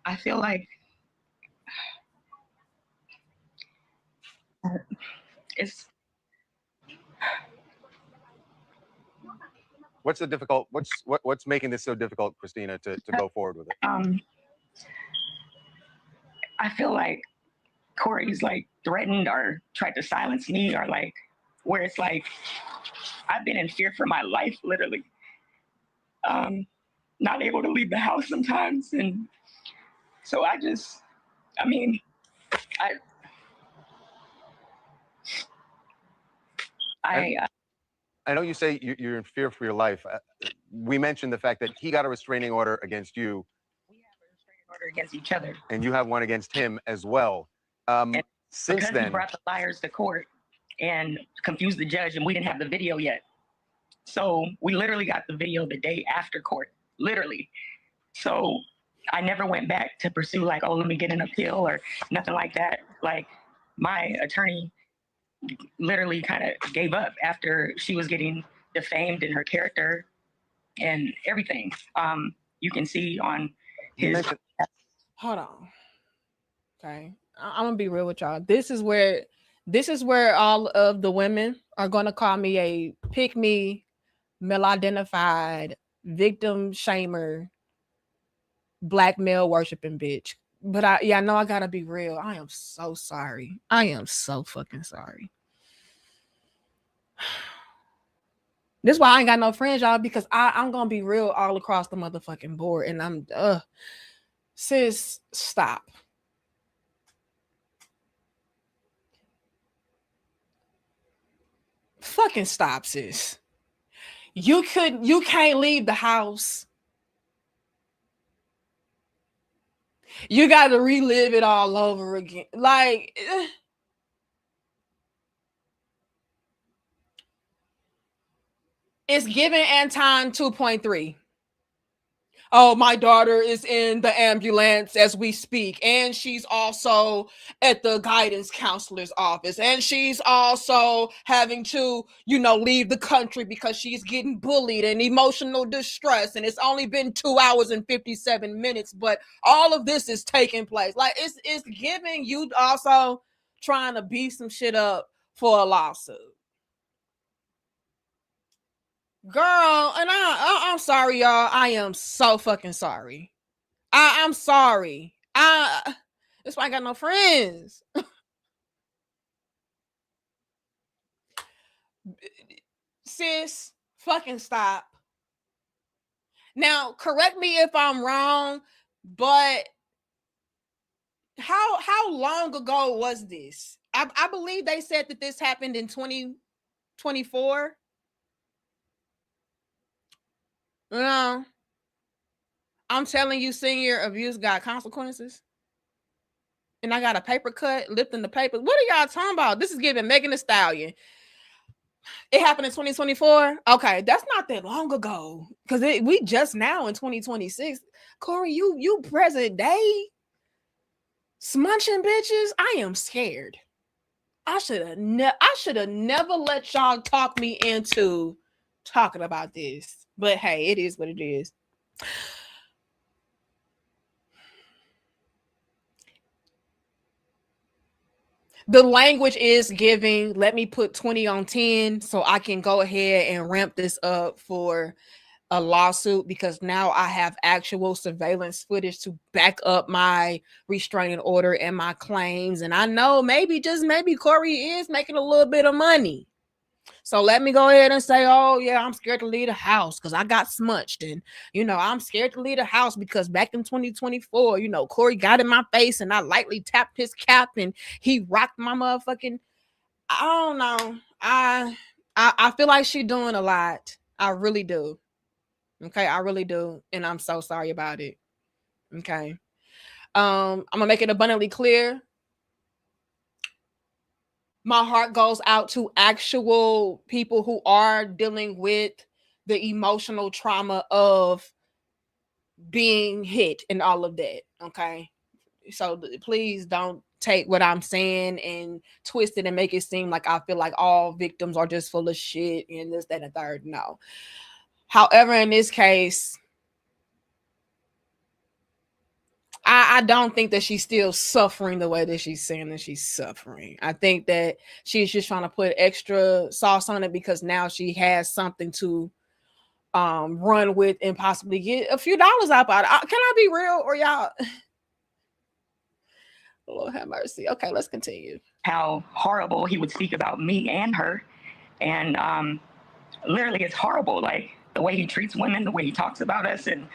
I feel like it's. What's the difficult? What's making this so difficult, Christina, to go forward with it? I feel like Corey's like threatened or tried to silence me, or like where it's like I've been in fear for my life, literally. Not able to leave the house sometimes, and so I know you say you're in fear for your life. We mentioned the fact that he got a restraining order against you. We have a restraining order against each other. And you have one against him as well. Since then, he brought the liars to court and confused the judge, and we didn't have the video yet. So we literally got the video the day after court, literally. So I never went back to pursue like, oh, let me get an appeal or nothing like that. Like my attorney literally kind of gave up after she was getting defamed in her character and everything. You can see on his. Hold on. Okay, I'm gonna be real with y'all. This is where all of the women are gonna call me a pick me, male identified, victim shamer, black male worshiping bitch. But I know I gotta be real. I am so sorry. I am so fucking sorry. This is why I ain't got no friends, y'all, because I'm gonna be real all across the motherfucking board. And I'm sis, stop. Fucking stop, sis. You can't leave the house. You got to relive it all over again. Like, it's giving Anton 2.3. Oh, my daughter is in the ambulance as we speak. And she's also at the guidance counselor's office. And she's also having to, leave the country because she's getting bullied and emotional distress. And it's only been 2 hours and 57 minutes. But all of this is taking place. Like, it's giving you also trying to beat some shit up for a lawsuit. Girl, and I'm sorry, y'all. I am so fucking sorry. I'm sorry. That's why I got no friends. Sis, fucking stop. Now, correct me if I'm wrong, but how long ago was this? I believe they said that this happened in 2024. No, I'm telling you, senior abuse got consequences. And I got a paper cut, lifting the paper. What are y'all talking about? This is giving Megan Thee Stallion. It happened in 2024. Okay, that's not that long ago. Because we just now in 2026. Corey, you present day smunching bitches. I am scared. I should have never let y'all talk me into talking about this. But hey, it is what it is. The language is giving, let me put 20 on 10 so I can go ahead and ramp this up for a lawsuit, because now I have actual surveillance footage to back up my restraining order and my claims. And I know maybe, just maybe, Corey is making a little bit of money. So let me go ahead and say, oh yeah, I'm scared to leave the house because I got smunched. And, I'm scared to leave the house because back in 2024, Corey got in my face and I lightly tapped his cap and he rocked my motherfucking, I don't know. I feel like she's doing a lot. I really do. Okay, I really do. And I'm so sorry about it. Okay. I'm gonna make it abundantly clear. My heart goes out to actual people who are dealing with the emotional trauma of being hit and all of that. Okay. So please don't take what I'm saying and twist it and make it seem like I feel like all victims are just full of shit and this, that, and the third. No. However, in this case, I don't think that she's still suffering the way that she's saying that she's suffering. I think that she's just trying to put extra sauce on it because now she has something to run with and possibly get a few dollars out of it. Can I be real, or y'all? Lord have mercy. Okay, let's continue. How horrible he would speak about me and her. And literally, it's horrible. Like the way he treats women, the way he talks about us. And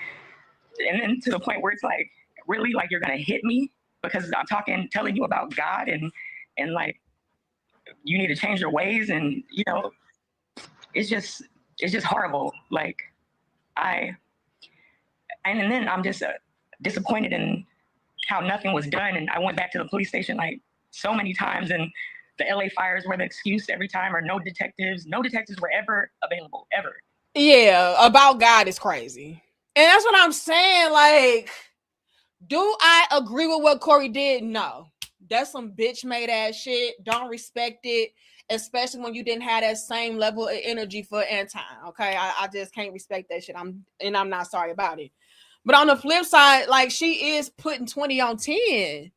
then to the point where it's like, really, like you're going to hit me because I'm telling you about God and like, you need to change your ways. And, it's just horrible. Like and then I'm just disappointed in how nothing was done. And I went back to the police station like so many times, and the LA fires were the excuse every time, or no detectives were ever available, ever. Yeah, about God is crazy. And that's what I'm saying. Like, do I agree with what Corey did? No. That's some bitch made ass shit. Don't respect it, especially when you didn't have that same level of energy for Anton. Okay, I just can't respect that shit. I'm not sorry about it. But on the flip side, like, she is putting 20 on 10.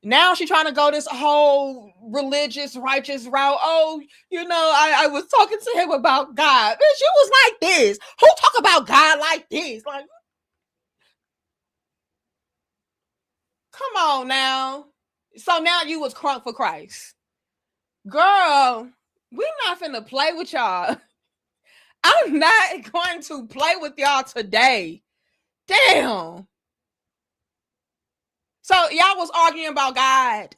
Now she's trying to go this whole religious, righteous route. Oh, I was talking to him about God. Bitch, you was like this. Who talk about God like this? Like, come on now. So now you was crunk for Christ. Girl, we're not finna play with y'all. I'm not going to play with y'all today. Damn. So y'all was arguing about God.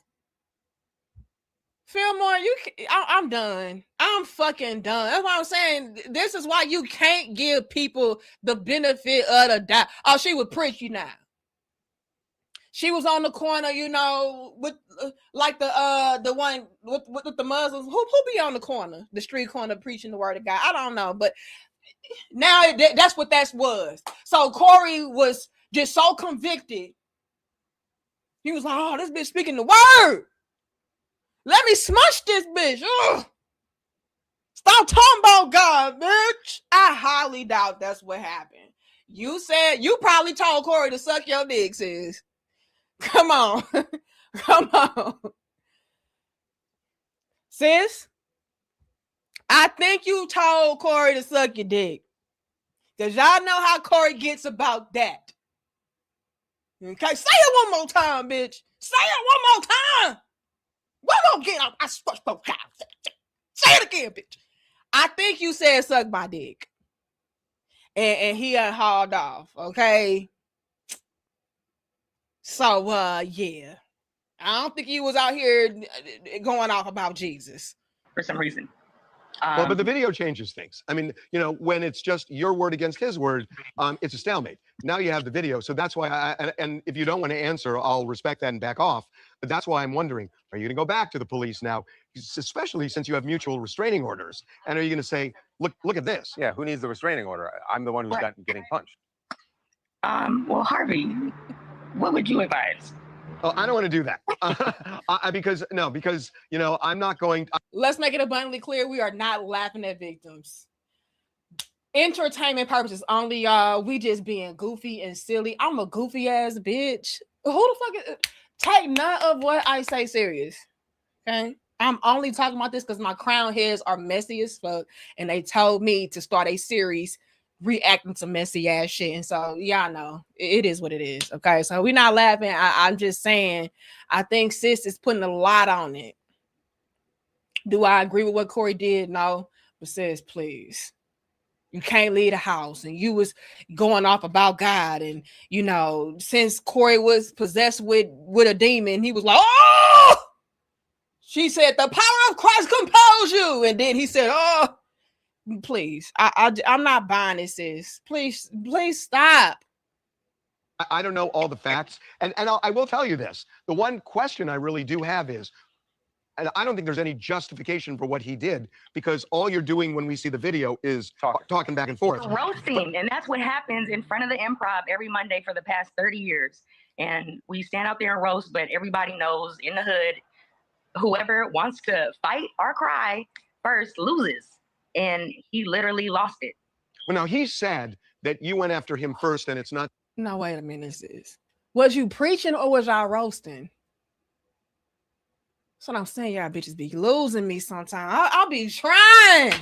Fillmore, I'm done. I'm fucking done. That's what I'm saying. This is why you can't give people the benefit of the doubt. Oh, she would preach you now. She was on the corner, with like the one with the Muslims. Who be on the corner, the street corner, preaching the word of God? I don't know, but now that's what that was. So Corey was just so convicted. He was like, "Oh, this bitch speaking the word. Let me smush this bitch. Ugh. Stop talking about God, bitch." I highly doubt that's what happened. You said you probably told Corey to suck your dick, sis. Come on. Come on. Sis, I think you told Corey to suck your dick. Because y'all know how Corey gets about that. Okay, say it one more time, bitch. Say it one more time. One more again. I swear to God. Say it again, bitch. I think you said suck my dick. And he hauled off, okay? So, yeah. I don't think he was out here going off about Jesus. For some reason. Well, but the video changes things. I mean, you know, when it's just your word against his word, it's a stalemate. Now you have the video, so that's why and if you don't want to answer, I'll respect that and back off. But that's why I'm wondering: are you going to go back to the police now, especially since you have mutual restraining orders? And are you going to say, look at this? Yeah, who needs the restraining order? I'm the one who's getting punched. Well, Harvey, what would you advise? Oh, I don't want to do that because you know I'm not going. Let's make it abundantly clear: we are not laughing at victims. Entertainment purposes only, y'all. We just being goofy and silly. I'm a goofy ass bitch. Who the fuck is? Take none of what I say serious. Okay, I'm only talking about this because my crown heads are messy as fuck, and they told me to start a series reacting to messy ass shit. And so y'all know it is what it is. Okay, so we're not laughing. I'm just saying I think sis is putting a lot on it. Do I agree with what Corey did? No, but sis, please. You can't leave the house, and you was going off about God, and you know, since Corey was possessed with a demon, he was like, "Oh!" She said, "The power of Christ compels you," and then he said, "Oh, please, I'm not buying this, sis. Please stop." I don't know all the facts, and I will tell you this: the one question I really do have is, and I don't think there's any justification for what he did, because all you're doing when we see the video is talking back and forth. Roasting, and that's what happens in front of the Improv every Monday for the past 30 years. And we stand out there and roast, but everybody knows in the hood, whoever wants to fight or cry first loses. And he literally lost it. Well, now he said that you went after him first, and it's not. No, wait a minute, sis. Was you preaching or was y'all roasting? That's what I'm saying. Y'all bitches be losing me sometimes. I'll be trying.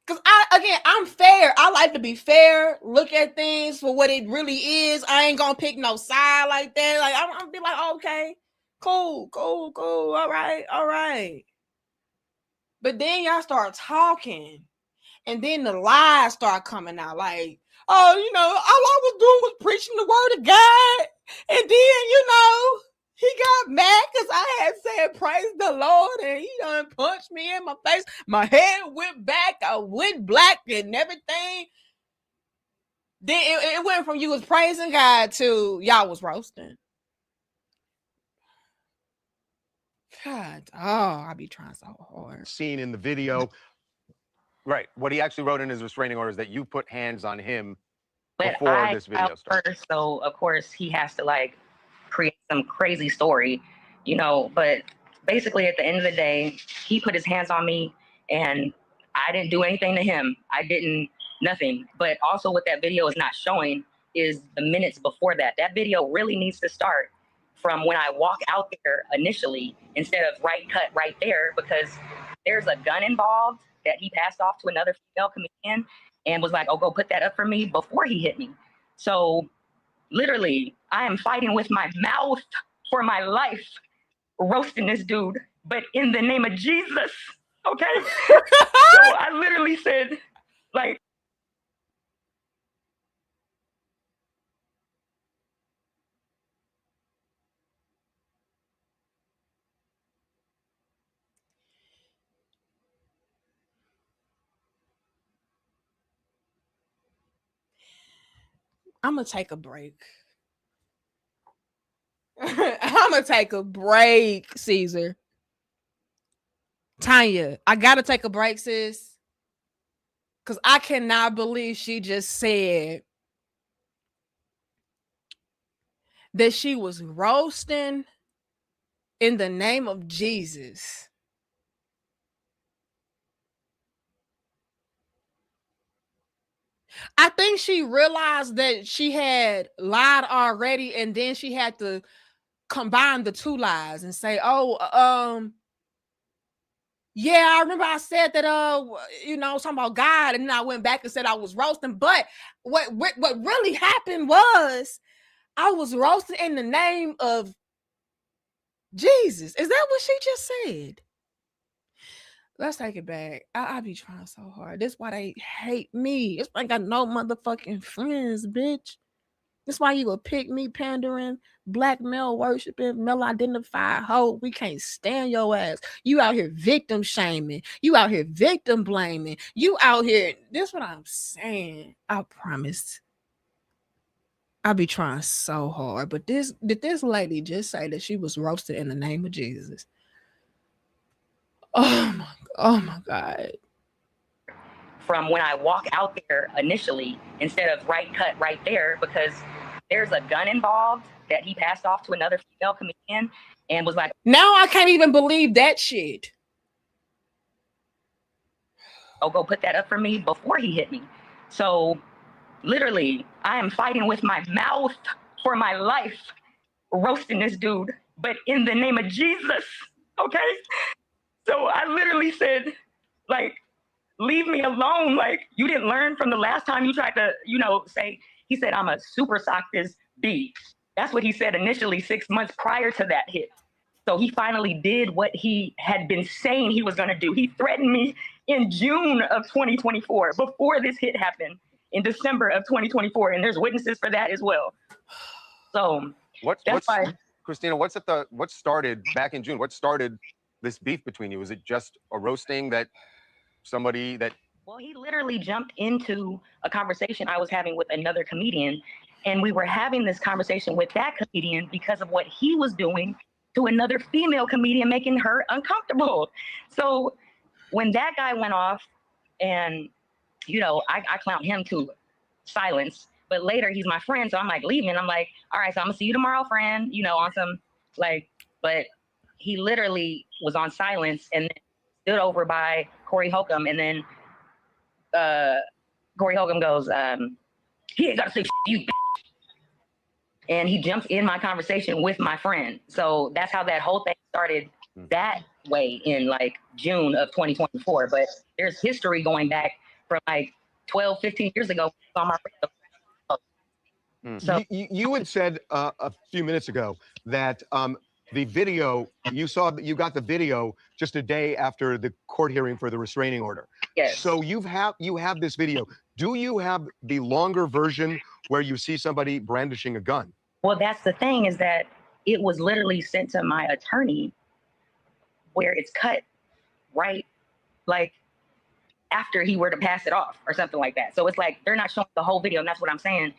Because I'm fair. I like to be fair. Look at things for what it really is. I ain't going to pick no side like that. Like, I'm going to be like, okay, cool. All right. But then y'all start talking. And then the lies start coming out. Like, oh, you know, all I was doing was preaching the word of God. And then, you know, he got mad because I had said, praise the Lord, and he done punched me in my face. My head went back. I went black and everything. Then it went from you was praising God to y'all was roasting. God, I be trying so hard. Seen in the video. Right. What he actually wrote in his restraining order is that you put hands on him But before this video started. First, so of course he has to like create some crazy story, you know. But basically, at the end of the day, he put his hands on me, and I didn't do anything to him. I didn't nothing. But also, what that video is not showing is the minutes before that. That video really needs to start from when I walk out there initially, instead of cut right there, because there's a gun involved that he passed off to another female comedian and was like, oh, go put that up for me before he hit me. So literally, I am fighting with my mouth for my life, roasting this dude, but in the name of Jesus, okay? So I literally said, like, I'm going to take a break. I'm going to take a break, Caesar. Tanya, I got to take a break, sis. Because I cannot believe she just said that she was roasting in the name of Jesus. I think she realized that she had lied already, and then she had to combine the two lies and say, yeah, I remember I said that, you know, talking about God, and then I went back and said I was roasting. But what really happened was I was roasting in the name of Jesus. Is that what she just said? Let's take it back. I be trying so hard. That's why they hate me. It's like I got no motherfucking friends, bitch. That's why you a pick me pandering, black male worshiping, male identified hoe. We can't stand your ass. You out here victim shaming. You out here victim blaming. You out here. This what I'm saying. I promise. I be trying so hard, but did this lady just say that she was roasted in the name of Jesus? Oh my God. From when I walk out there initially, instead of right cut right there, because there's a gun involved that he passed off to another female comedian and was like, now I can't even believe that shit. oh, go put that up for me before he hit me. So literally, I am fighting with my mouth for my life, roasting this dude, but in the name of Jesus, okay? So I literally said, like, leave me alone. Like, you didn't learn from the last time you tried to, say, he said, I'm a super sock this B. That's what he said initially 6 months prior to that hit. So he finally did what he had been saying he was going to do. He threatened me in June of 2024, before this hit happened in December of 2024. And there's witnesses for that as well. So Christina, what started back in June? What started this beef between you? Was it just a roasting that somebody that... Well, he literally jumped into a conversation I was having with another comedian. And we were having this conversation with that comedian because of what he was doing to another female comedian, making her uncomfortable. So when that guy went off and, I clown him to silence, but later he's my friend. So I'm like, leave me. And I'm like, all right, so I'm gonna see you tomorrow, friend, on some but he literally was on silence and then stood over by Corey Holcomb. And then Corey Holcomb goes, he ain't got to say you. And he jumped in my conversation with my friend. So that's how that whole thing started that way in June of 2024. But there's history going back from 12, 15 years ago on my friend. So you had said a few minutes ago that the video, you got the video just a day after the court hearing for the restraining order. Yes. So you have this video. Do you have the longer version where you see somebody brandishing a gun? Well, that's the thing, is that it was literally sent to my attorney where it's cut right after he were to pass it off or something like that. So it's they're not showing the whole video, and that's what I'm saying.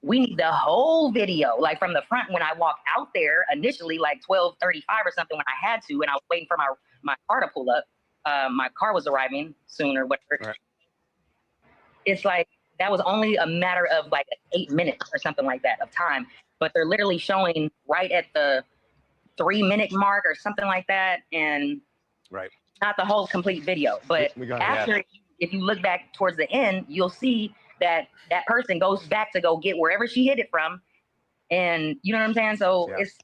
We need the whole video, from the front when I walked out there initially, 12:35 or something, when I had to, and I was waiting for my car to pull up. My car was arriving soon or whatever. Right. It's that was only a matter of 8 minutes or something like that of time, but they're literally showing right at the 3-minute mark or something like that, and right, not the whole complete video. But after, if you look back towards the end, you'll see that person goes back to go get wherever she hit it from, and you know what I'm saying. So it's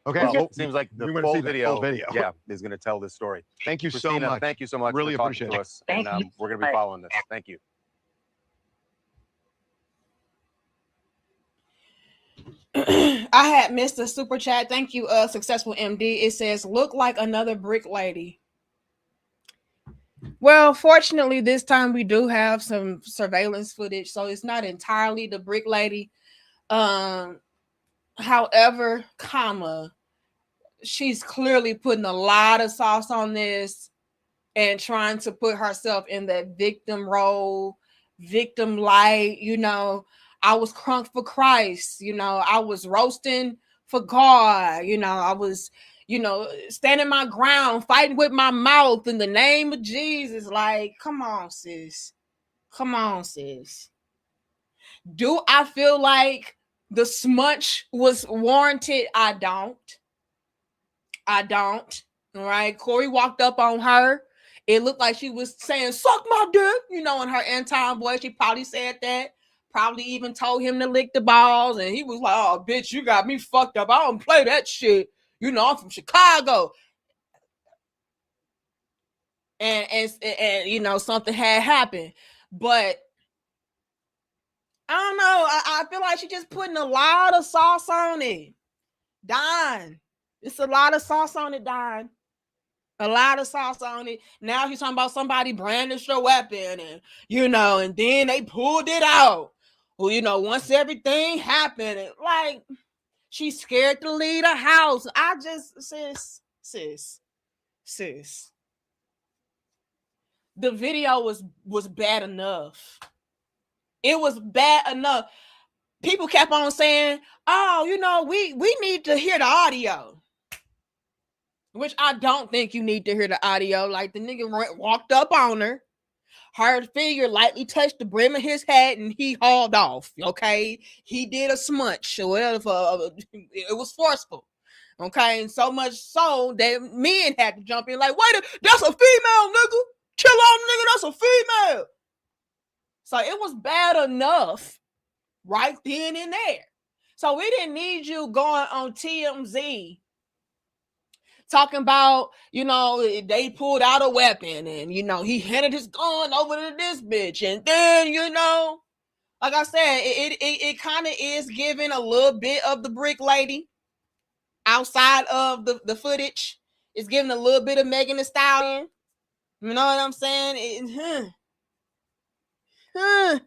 okay. Well, it seems like the full video, yeah, is going to tell this story. Thank you Christina, so much. Thank you so much. Really for appreciate talking to it. us. Thank you. We're going to be following this. Thank you. I had missed a super chat. Thank you, Successful MD. It says, look like another brick lady. Well, fortunately, this time we do have some surveillance footage, so it's not entirely the brick lady. However, she's clearly putting a lot of sauce on this and trying to put herself in that victim role, victim light, I was crunk for Christ, I was roasting for God, I was, standing my ground, fighting with my mouth in the name of Jesus. Come on, sis. Come on, sis. Do I feel like the smudge was warranted? I don't. All right. Corey walked up on her. It looked like she was saying, suck my dick, in her end-time voice. She probably said that. Probably even told him to lick the balls. And he was like, oh, bitch, you got me fucked up. I don't play that shit. I'm from Chicago. And something had happened. But I don't know. I feel like she's just putting a lot of sauce on it. Don. It's a lot of sauce on it, Don. A lot of sauce on it. Now he's talking about somebody brandished a weapon and, and then they pulled it out. Well, you know, once everything happened, like she's scared to leave the house. I just, sis. The video was bad enough. It was bad enough. People kept on saying, "Oh, you know, we need to hear the audio," which I don't think you need to hear the audio. Like the nigga walked up on her. Her figure lightly touched the brim of his hat and he hauled off. Okay. He did a smudge or whatever. It was forceful. Okay. And so much so that men had to jump in like, wait, that's a female, nigga. Chill on, nigga. That's a female. So it was bad enough right then and there. So we didn't need you going on TMZ talking about, you know, they pulled out a weapon and, you know, he handed his gun over to this bitch. And then, you know, like I said, it kind of is giving a little bit of the brick lady outside of the footage. It's giving a little bit of Megan Thee Stallion. You know what I'm saying? I'm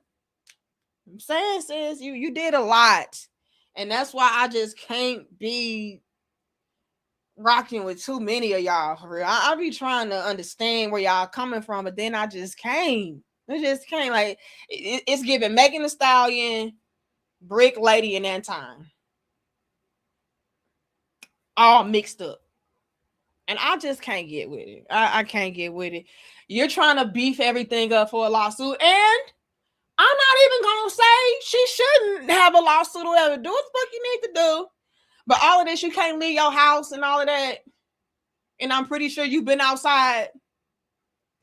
saying, sis, you did a lot. And that's why I just can't be rocking with too many of y'all for real. I be trying to understand where y'all coming from, but then I just can't. I just can't. Like it's giving Megan Thee Stallion, Brick Lady, and that time all mixed up, and I just can't get with it. I can't get with it. You're trying to beef everything up for a lawsuit, and I'm not even gonna say she shouldn't have a lawsuit or whatever. Do what the fuck you need to do. But all of this, you can't leave your house and all of that. And I'm pretty sure you've been outside.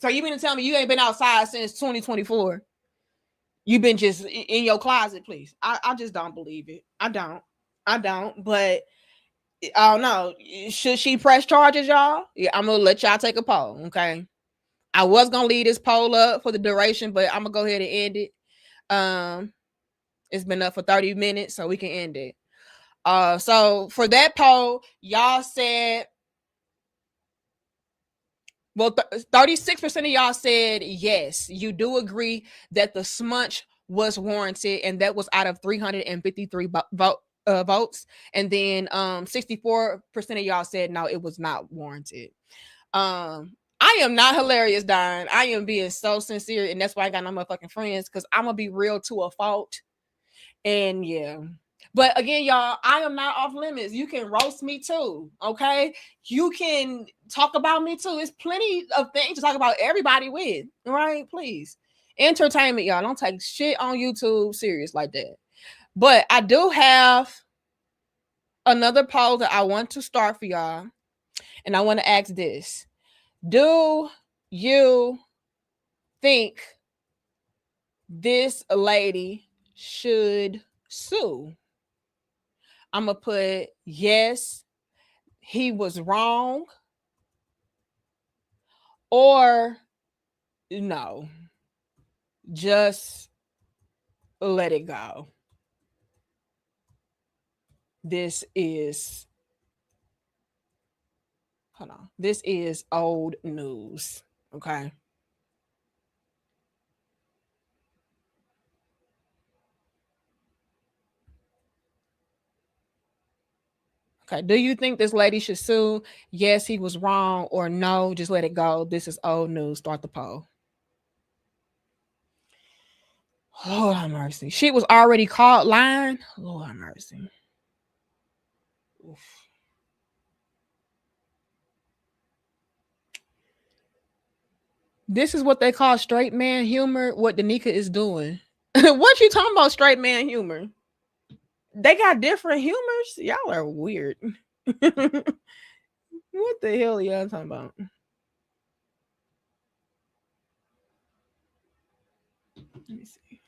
So you mean to tell me you ain't been outside since 2024? You've been just in your closet, please. I just don't believe it. I don't. But I don't know. Should she press charges, y'all? Yeah, I'm going to let y'all take a poll, okay? I was going to leave this poll up for the duration, but I'm going to go ahead and end it. It's been up for 30 minutes, so we can end it. So for that poll, y'all said, well, 36% of y'all said yes, you do agree that the smudge was warranted, and that was out of 353 votes. And then 64% of y'all said no, it was not warranted. I am not hilarious, Don. I am being so sincere, and that's why I got no motherfucking friends, because I'm gonna be real to a fault. And yeah. But again, y'all, I am not off limits. You can roast me too, okay? You can talk about me too. It's plenty of things to talk about everybody with, right? Please. Entertainment, y'all. Don't take shit on YouTube serious like that. But I do have another poll that I want to start for y'all. And I want to ask this. Do you think this lady should sue? I'm going to put yes, he was wrong, or no, just let it go. This is, hold on, this is old news, okay? Okay, do you think this lady should sue? Yes, he was wrong, or no, just let it go. This is old news. Start the poll. Lord have mercy. She was already caught lying. Lord have mercy. Oof. This is what they call straight man humor. What Danica is doing. What you talking about, straight man humor? They got different humors. Y'all are weird. What the hell are y'all talking about? Let me see.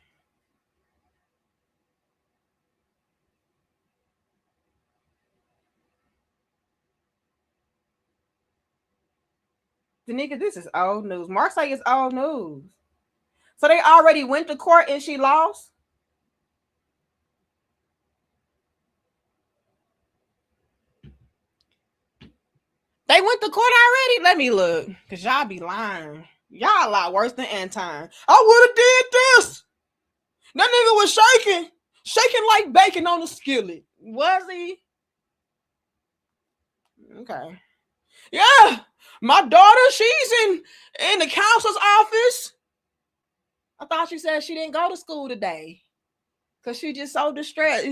Danica, this is old news. Marseille is old news. So they already went to court and she lost? They went to court already? Let me look. Because y'all be lying. Y'all a lot worse than Anton. I would have did this. That nigga was shaking like bacon on the skillet. Was he? Okay. Yeah, my daughter, she's in the counselor's office. I thought she said she didn't go to school today because she just so distressed.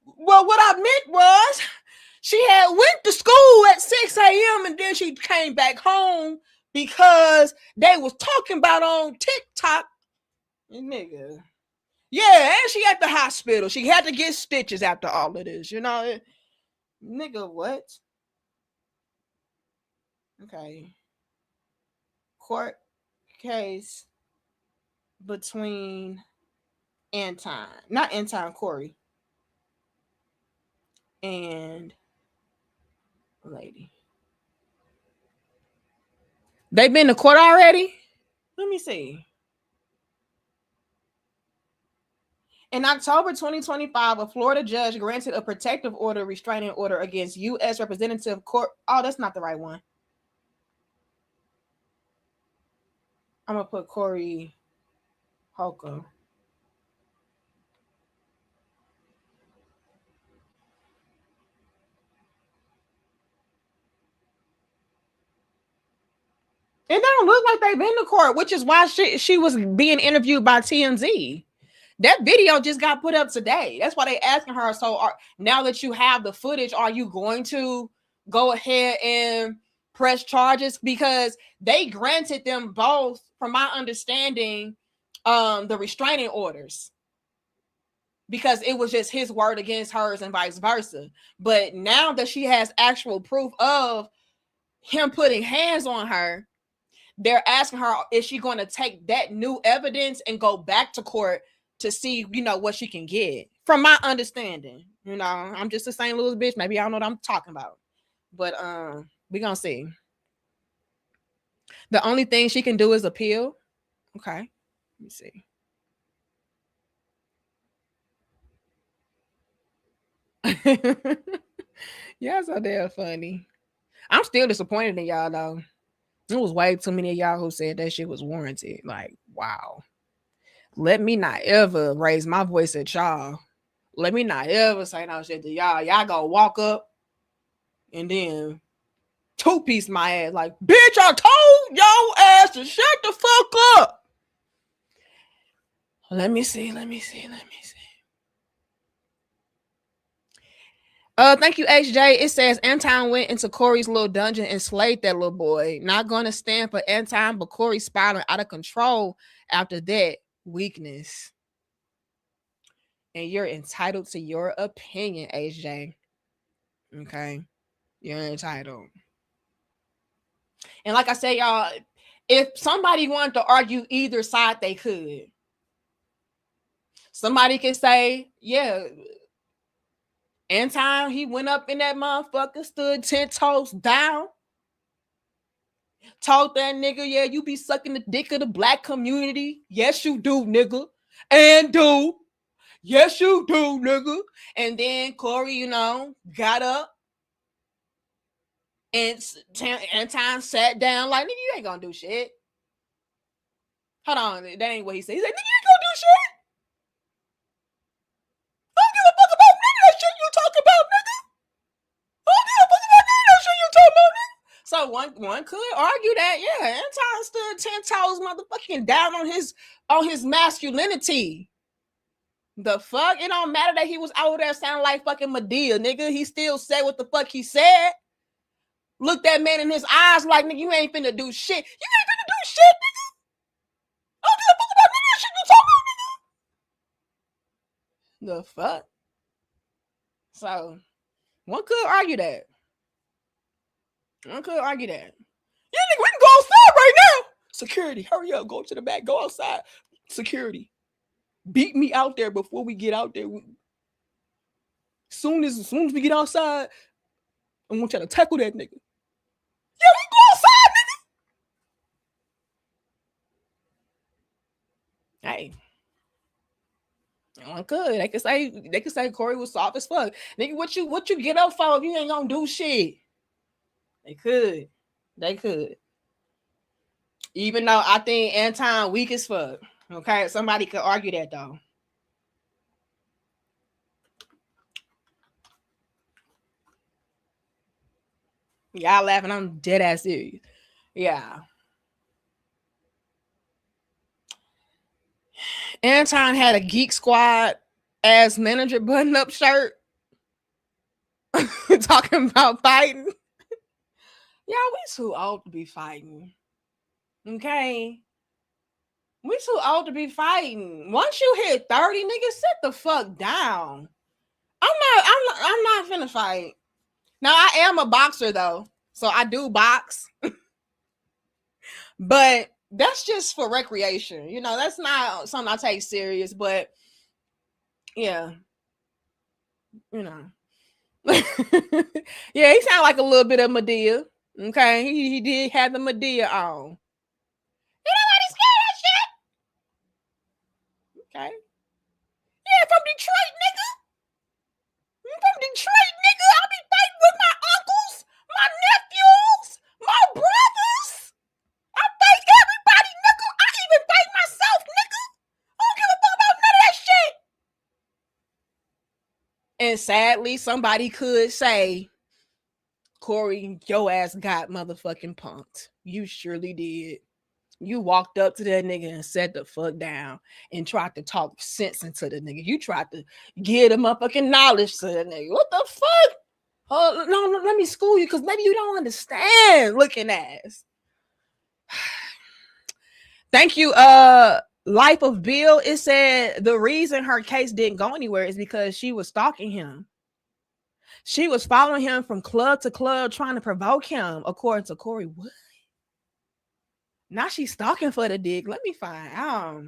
Well, what I meant was she had went to school at 6 a.m. and then she came back home because they was talking about on TikTok. Nigga. Yeah, and she at the hospital. She had to get stitches after all of this, you know? Nigga, what? Okay. Court case between Corey, and lady. They've been to court already? Let me see. In October 2025, a Florida judge granted a protective order, restraining order against U.S. Representative Court. Oh, that's not the right one. I'm going to put Corey Holcomb. It don't look like they've been to court, which is why she was being interviewed by TMZ. That video just got put up today. That's why they asking her. So now that you have the footage, are you going to go ahead and press charges? Because they granted them both, from my understanding, the restraining orders. Because it was just his word against hers and vice versa. But now that she has actual proof of him putting hands on her, they're asking her, is she going to take that new evidence and go back to court to see, you know, what she can get? From my understanding, you know, I'm just a St. Louis bitch. Maybe I don't know what I'm talking about, but we're gonna see. The only thing she can do is appeal. Okay, let me see. Y'all so damn funny. I'm still disappointed in y'all though. It was way too many of y'all who said that shit was warranted. Like, wow. Let me not ever raise my voice at y'all. Let me not ever say no shit to y'all. Y'all go walk up and then two-piece my ass. Like, bitch, I told your ass to shut the fuck up. Let me see. Thank you, HJ. It says Anton went into Corey's little dungeon and slayed that little boy. Not gonna stand for Anton, but Corey spiraling out of control after that weakness. And you're entitled to your opinion, HJ. Okay, you're entitled. And like I said, y'all, if somebody wanted to argue either side, they could. Somebody could say, yeah, Anton, he went up in that motherfucker, stood 10 toes down, told that nigga, yeah, you be sucking the dick of the black community. Yes, you do, nigga. And do. Yes, you do, nigga. And then Corey, you know, got up and Anton sat down like, nigga, you ain't gonna do shit. Hold on, that ain't what he said. He said, nigga, you ain't gonna do shit. I don't give a fuck about nigga that shit you talk about, nigga. I don't give a fuck about nigga that shit you talk about, nigga. So one could argue that, yeah, Anton stood 10 toes motherfucking down on his masculinity. The fuck? It don't matter that he was out there sounding like fucking Madea, nigga. He still said what the fuck he said. Looked that man in his eyes like, nigga, you ain't finna do shit. You ain't finna do shit, nigga. I don't give a fuck about nigga that shit you talking about, nigga. The fuck? So, one could argue that. Yeah, nigga, we can go outside right now. Security, hurry up, go to the back, go outside. Security, beat me out there before we get out there. Soon as we get outside, I want y'all to tackle that nigga. Yeah, we go outside, nigga. Hey, one could. They could say Corey was soft as fuck. Nigga, what you get up for if you ain't gonna do shit? They could. Even though I think Anton weak as fuck. Okay, somebody could argue that though. Y'all laughing. I'm dead ass serious. Yeah. Anton had a Geek Squad ass manager button up shirt talking about fighting. Y'all, we too old to be fighting. Okay. We too old to be fighting. Once you hit 30, nigga, sit the fuck down. I'm not finna fight. Now I am a boxer though. So I do box. But that's just for recreation. You know, that's not something I take serious, but yeah. You know. Yeah, he sounded like a little bit of Medea. Okay. He did have the Medea on. Ain't nobody scared of that shit. Okay. Yeah, from Detroit, nigga. I'm from Detroit, nigga. I'll be fighting with my uncles, my nephews, my brothers. I fight everybody, nigga. I even fight myself, nigga. I don't give a fuck about none of that shit. And sadly, somebody could say, Corey, your ass got motherfucking punked. You surely did. You walked up to that nigga and sat the fuck down and tried to talk sense into the nigga. You tried to give the motherfucking knowledge to the nigga. What the fuck? Oh, no, let me school you because maybe you don't understand. Looking ass. Thank you. Life of Bill. It said the reason her case didn't go anywhere is because she was stalking him. She was following him from club to club, trying to provoke him, according to Corey. What? Now she's stalking for the dick. Let me find out.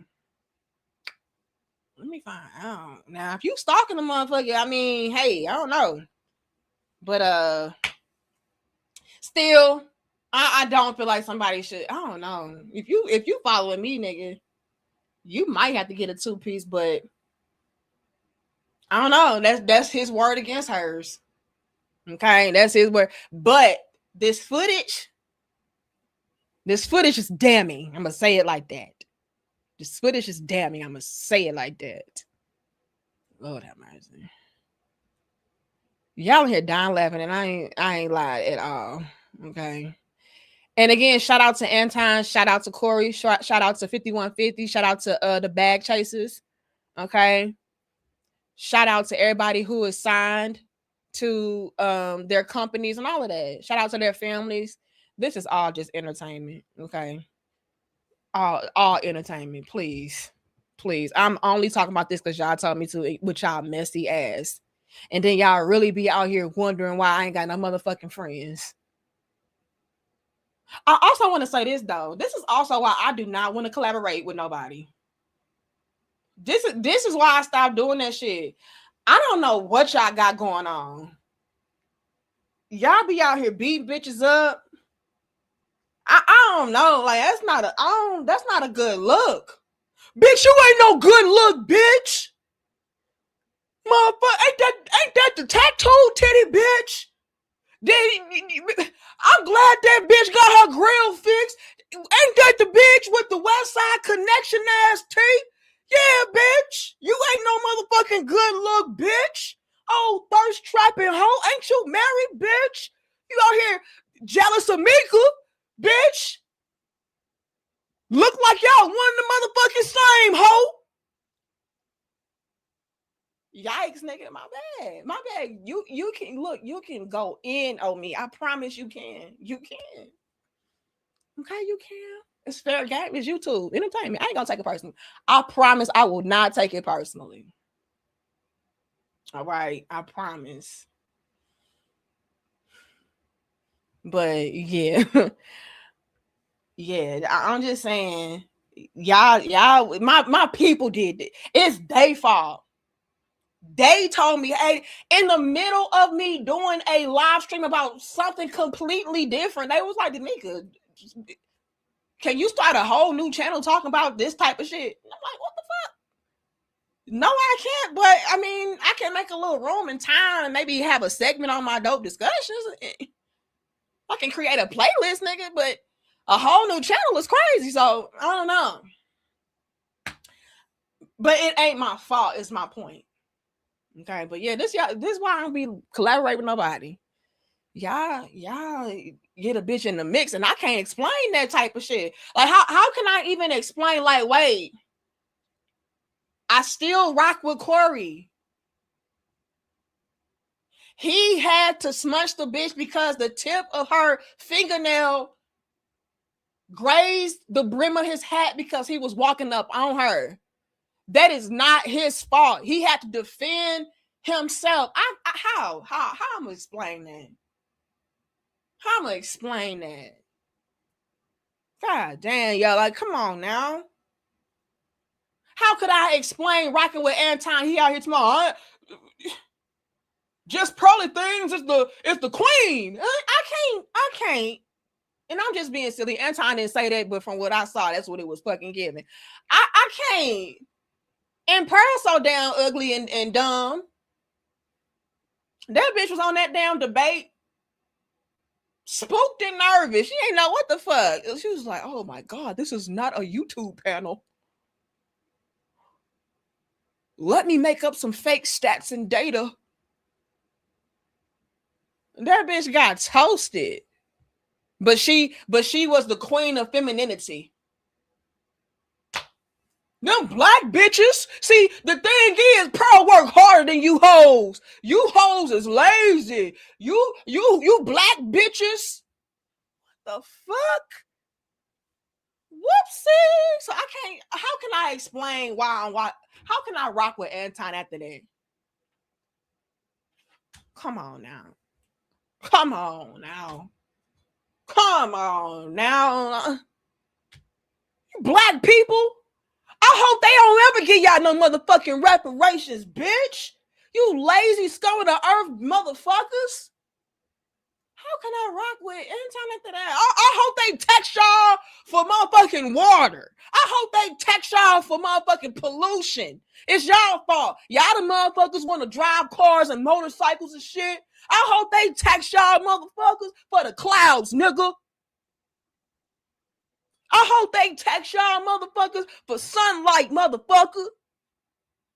Now, if you stalking the motherfucker, I mean, hey, I don't know. But still, I don't feel like somebody should. I don't know. If you following me, nigga, you might have to get a 2-piece, but I don't know. That's his word against hers. Okay, that's his word. But this footage is damning. I'm gonna say it like that. This footage is damning. I'm gonna say it like that. Lord have mercy. Y'all here dying laughing, and I ain't lied at all. Okay. And again, shout out to Anton, shout out to Corey, shout out to 5150, shout out to the bag chasers. Okay. Shout out to everybody who is signed to their companies and all of that. Shout out to their families. This is all just entertainment. Okay. All entertainment, please. Please. I'm only talking about this because y'all told me to with y'all messy ass. And then y'all really be out here wondering why I ain't got no motherfucking friends. I also want to say this though. This is also why I do not want to collaborate with nobody. This is why I stopped doing that shit. I don't know what y'all got going on. Y'all be out here beating bitches up. I don't know. Like that's not a good look. Bitch, you ain't no good look, bitch. Motherfucker, ain't that the tattoo titty bitch? I'm glad that bitch got her grill fixed. Ain't that the bitch with the West Side Connection ass teeth? Yeah, bitch. You ain't no motherfucking good look, bitch. Oh, thirst trapping hoe. Ain't you married, bitch? You out here jealous of Mika, bitch. Look like y'all one of the motherfucking same hoe. Yikes, nigga, my bad. You can look, you can go in on me. I promise you can. You can. Okay, you can. It's fair game. It's YouTube entertainment. I ain't gonna take it personally. I promise I will not take it personally. All right, I promise. But yeah. Yeah, I'm just saying, y'all, my people did it. It's their fault. They told me, hey, in the middle of me doing a live stream about something completely different, they was like, Danica, can you start a whole new channel talking about this type of shit? And I'm like, what the fuck? No, I can't, but I mean, I can make a little room and time and maybe have a segment on my dope discussions. I can create a playlist, nigga, but a whole new channel is crazy, so I don't know. But it ain't my fault, it's my point. Okay, but yeah, this is why I don't be collaborating with nobody. y'all get a bitch in the mix, and I can't explain that type of shit. Like, how can I even explain, like, wait, I still rock with Corey. He had to smudge the bitch because the tip of her fingernail grazed the brim of his hat because he was walking up on her. That is not his fault. He had to defend himself. How I'm gonna explain that? How I'm gonna explain that? God damn, y'all, like, come on now. How could I explain rocking with Anton? He out here tomorrow. Just pearly things is the queen. I can't. And I'm just being silly. Anton didn't say that, but from what I saw, that's what it was fucking giving. I can't. And Pearl so damn ugly and dumb. That bitch was on that damn debate, spooked and nervous. She ain't know what the fuck. She was like, oh my God, this is not a YouTube panel. Let me make up some fake stats and data. That bitch got toasted. But she was the queen of femininity. Them black bitches. See, the thing is, Pearl work harder than you hoes. You hoes is lazy. You black bitches. What the fuck? Whoopsie. So I can't. How can I explain why? How can I rock with Anton after that? Come on now. Come on now. Come on now. Black people. I hope they don't ever give y'all no motherfucking reparations, bitch. You lazy scum of the earth motherfuckers. How can I rock with Anton after that? I hope they tax y'all for motherfucking water. I hope they tax y'all for motherfucking pollution. It's y'all fault. Y'all the motherfuckers want to drive cars and motorcycles and shit. I hope they tax y'all motherfuckers for the clouds, nigga. I hope they tax y'all motherfuckers for sunlight, motherfucker.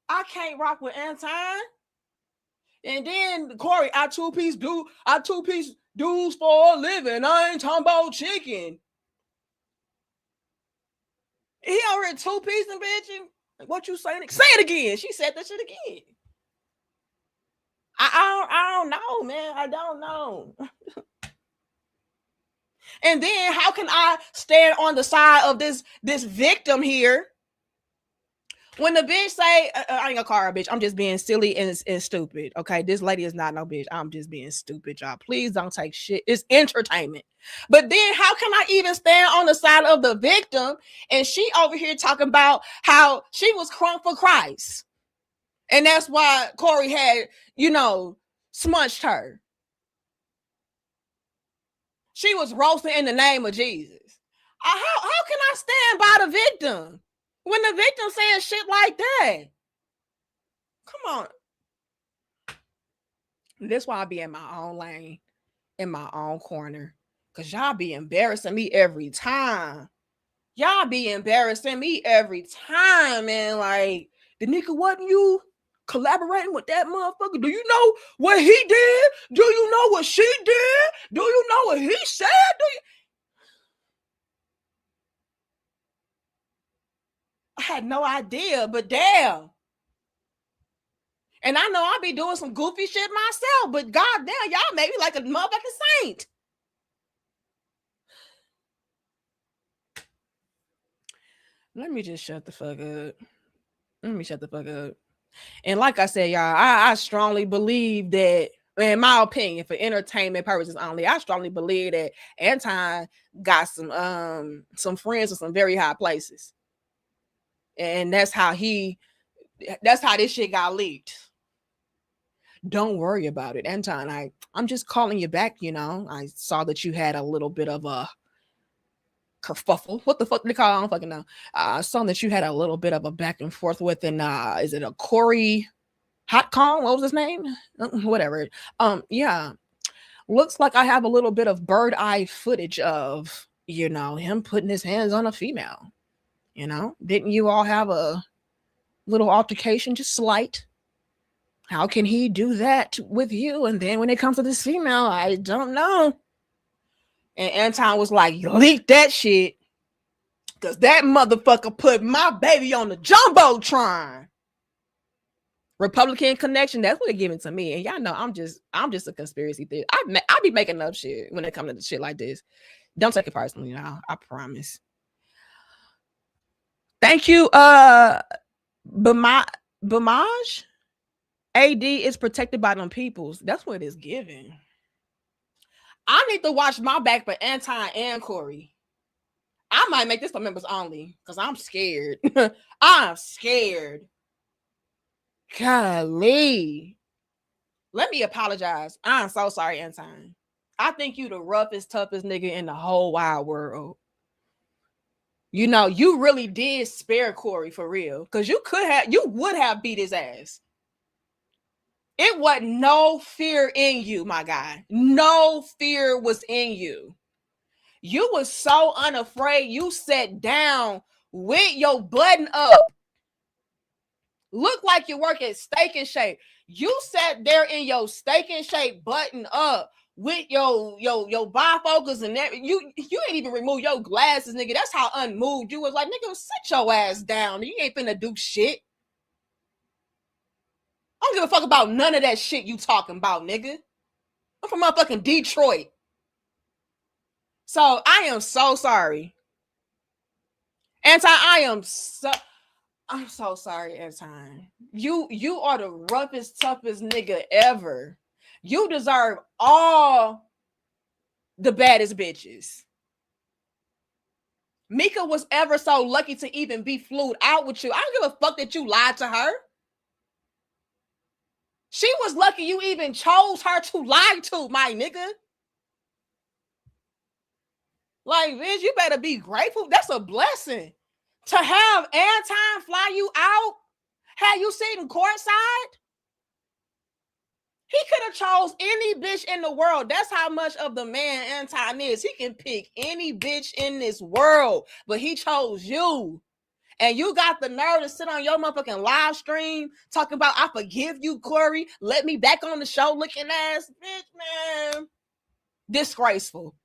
I can't rock with Anton. And then Corey, I two-piece dudes for a living. I ain't talking about chicken. He already two-piecing, bitch. What you saying? Say it again. She said that shit again. I don't know, man. I don't know. And then how can I stand on the side of this victim here when the bitch say, I ain't gonna call her a bitch. I'm just being silly and stupid. Okay, this lady is not no bitch. I'm just being stupid, y'all. Please don't take shit. It's entertainment. But then how can I even stand on the side of the victim and she over here talking about how she was crunk for Christ? And that's why Corey had, smudged her. She was roasting in the name of Jesus. How can I stand by the victim when the victim saying shit like that? Come on. That's why I be in my own lane, in my own corner. Because y'all be embarrassing me every time. Y'all be embarrassing me every time, man. Like, the nigga wasn't you collaborating with that motherfucker? Do you know what he did? Do you know what she did? Do you know what he said? I had no idea, but damn. And I know I be doing some goofy shit myself, but goddamn, y'all made me like a motherfucking saint. Let me just shut the fuck up. Let me shut the fuck up. And like I said, y'all, I strongly believe that, in my opinion, for entertainment purposes only, I strongly believe that Anton got some friends in some very high places. And that's how this shit got leaked. Don't worry about it, Anton. I'm just calling you back, I saw that you had a little bit of a kerfuffle. What the fuck do they call it? I don't fucking know. I saw that you had a little bit of a back and forth with, and is it a Corey Holcomb? What was his name? Whatever. Yeah. Looks like I have a little bit of bird eye footage of, him putting his hands on a female. Didn't you all have a little altercation, just slight? How can he do that with you? And then when it comes to this female, I don't know. And Anton was like, leak that shit. Because that motherfucker put my baby on the Jumbotron. Republican connection, that's what they're giving to me. And y'all know I'm just a conspiracy theorist. I be making up shit when it comes to shit like this. Don't take it personally, y'all. I promise. Thank you, Bamaj. AD is protected by them peoples. That's what it's giving. I need to watch my back for Anton and Corey. I might make this for members only because I'm scared. I'm scared. Golly. Let me apologize. I'm so sorry, Anton. I think you the roughest, toughest nigga in the whole wide world. You know, you really did spare Corey for real. Because you would have beat his ass. It wasn't no fear in you, my guy. No fear was in you. You was so unafraid. You sat down with your button up. Look like you work at Steak and Shake. You sat there in your Steak and Shake button up with your bifocals and everything. You ain't even remove your glasses, nigga. That's how unmoved you was. Like, nigga, sit your ass down. You ain't finna do shit. I don't give a fuck about none of that shit you talking about, nigga. I'm from motherfucking Detroit. So I am so sorry. Anton, I'm so sorry, Anton. You are the roughest, toughest nigga ever. You deserve all the baddest bitches. Mika was ever so lucky to even be flued out with you. I don't give a fuck that you lied to her. She was lucky you even chose her to lie to, my nigga. Like, bitch, you better be grateful. That's a blessing. To have Anton fly you out, have you sitting courtside? He could have chose any bitch in the world. That's how much of the man Anton is. He can pick any bitch in this world, but he chose you. And you got the nerve to sit on your motherfucking live stream talking about, I forgive you, Corey. Let me back on the show looking ass. Bitch, man. Disgraceful.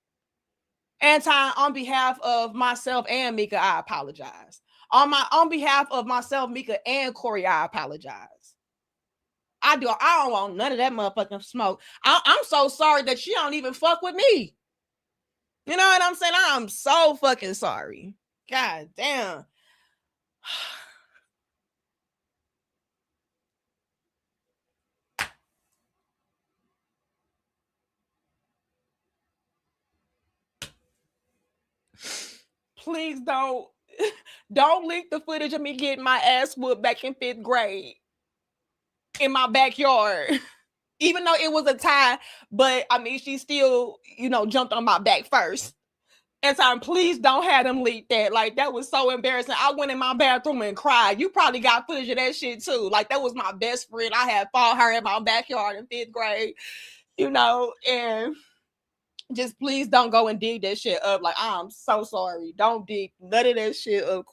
Anton, on behalf of myself and Mika, I apologize. On behalf of myself, Mika, and Corey, I apologize. I don't want none of that motherfucking smoke. I'm so sorry that she don't even fuck with me. You know what I'm saying? I'm so fucking sorry. God damn. Please don't leak the footage of me getting my ass whooped back in 5th grade in my backyard. Even though it was a tie, but I mean, she still, jumped on my back first. And so please don't have them leak that. Like, that was so embarrassing. I went in my bathroom and cried. You probably got footage of that shit too. Like, that was my best friend. I had fought her in my backyard in 5th grade, and just please don't go and dig that shit up. Like, I'm so sorry. Don't dig none of that shit up.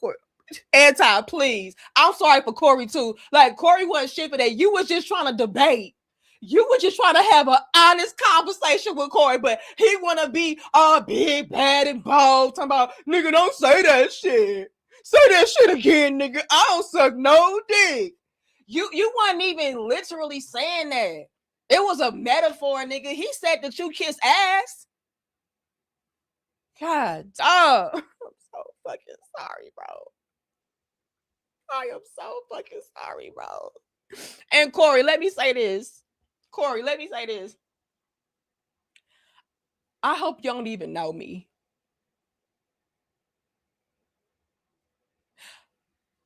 Anti, please. I'm sorry for Corey too. Like, Corey wasn't shit for that. You was just trying to debate. You were just trying to have an honest conversation with Corey, but he want to be all big, bad, and bold. Talking about, nigga, don't say that shit. Say that shit again, nigga. I don't suck no dick. You weren't even literally saying that. It was a metaphor, nigga. He said that you kiss ass. God, dog. I'm so fucking sorry, bro. I am so fucking sorry, bro. And Corey, let me say this. I hope you don't even know me.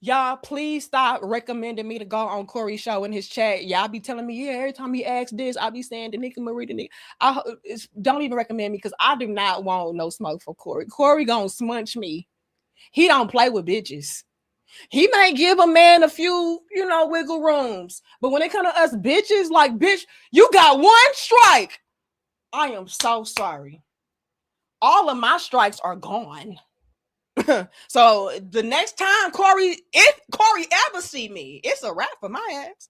Y'all, please stop recommending me to go on Corey's show in his chat. Y'all be telling me, yeah, every time he asks this, I be saying the nigga Marie, the nigga. Don't even recommend me because I do not want no smoke for Corey. Corey gonna smudge me. He don't play with bitches. He may give a man a few, wiggle rooms. But when it comes to us bitches, like, bitch, you got one strike. I am so sorry. All of my strikes are gone. So the next time if Corey ever see me, it's a wrap for my ass.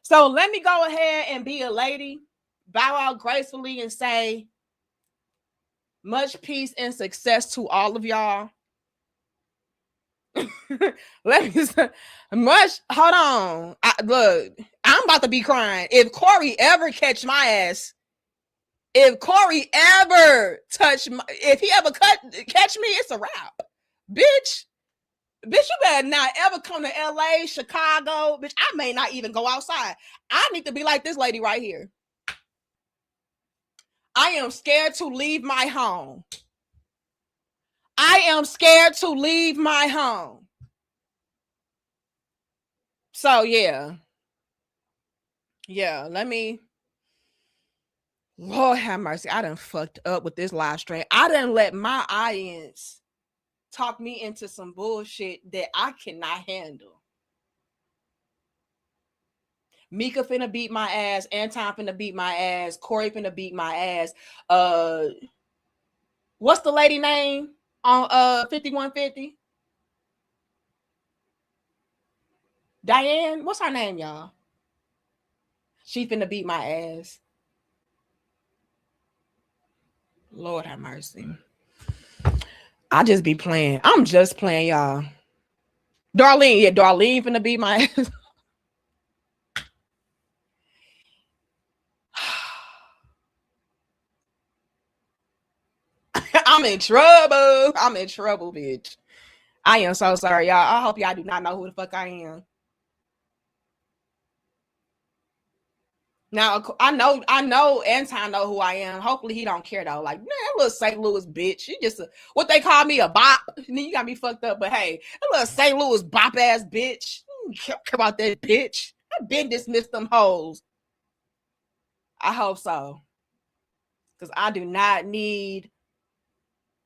So let me go ahead and be a lady, bow out gracefully, and say much peace and success to all of y'all. Let me say, hold on. Look, I'm about to be crying. If Corey ever catch my ass, if Corey ever if he ever catch me, it's a wrap. Bitch, you better not ever come to LA, Chicago. Bitch, I may not even go outside. I need to be like this lady right here. I am scared to leave my home. I am scared to leave my home. So yeah, let me, Lord have mercy. I done fucked up with this live stream. I done let my audience talk me into some bullshit that I cannot handle. Mika finna beat my ass. Anton finna beat my ass. Corey finna beat my ass. What's the lady name on 5150? Diane, what's her name, y'all? She finna beat my ass. Lord have mercy. I just be playing. I'm just playing, y'all. Darlene finna beat my ass. I'm in trouble. I'm in trouble, bitch. I am so sorry, y'all. I hope y'all do not know who the fuck I am. Now, I know Anton know who I am. Hopefully he don't care though. Like, man, that little St. Louis bitch. She just what they call me, a bop. You got me fucked up. But hey, that little St. Louis bop ass bitch. You don't care about that bitch. I've been dismissed them hoes. I hope so. Because I do not need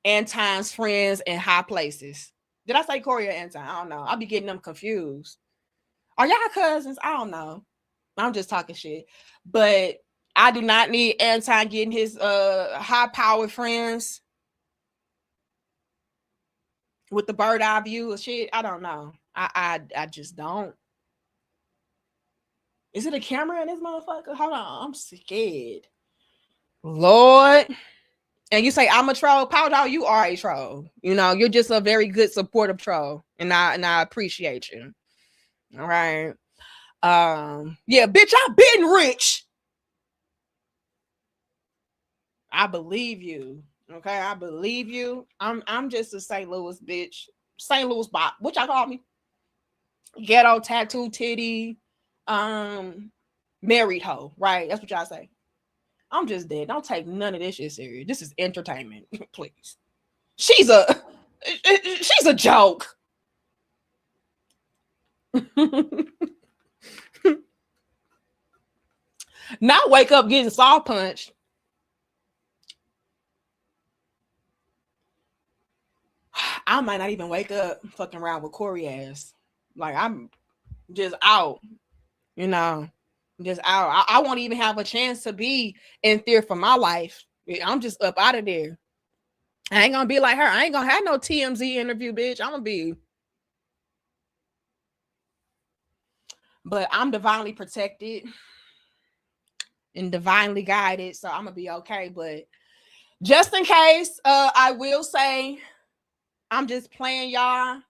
Anton's friends in high places. Did I say Corey or Anton? I don't know. I'll be getting them confused. Are y'all cousins? I don't know. I'm just talking shit. But I do not need Anton getting his high-powered friends with the bird eye view of shit. I don't know. I just don't. Is it a camera in this motherfucker? Hold on. I'm scared. Lord. And you say I'm a troll. Power Dog, you are a troll. You know, you're just a very good supportive troll. And I appreciate you. All right. Yeah, bitch, I've been rich. I believe you. Okay, I believe you. I'm just a St. Louis bitch. St. Louis bop. What y'all call me? Ghetto tattoo titty. Married hoe. Right. That's what y'all say. I'm just dead. Don't take none of this shit serious. This is entertainment. Please. She's a joke. Not wake up getting saw punched. I might not even wake up fucking around with Corey ass. Like, I'm just out. You know, just out. I won't even have a chance to be in fear for my life. I'm just up out of there. I ain't gonna be like her. I ain't gonna have no TMZ interview, bitch. I'm gonna be. But I'm divinely protected and divinely guided, so I'm gonna be okay. But just in case, I will say I'm just playing, y'all.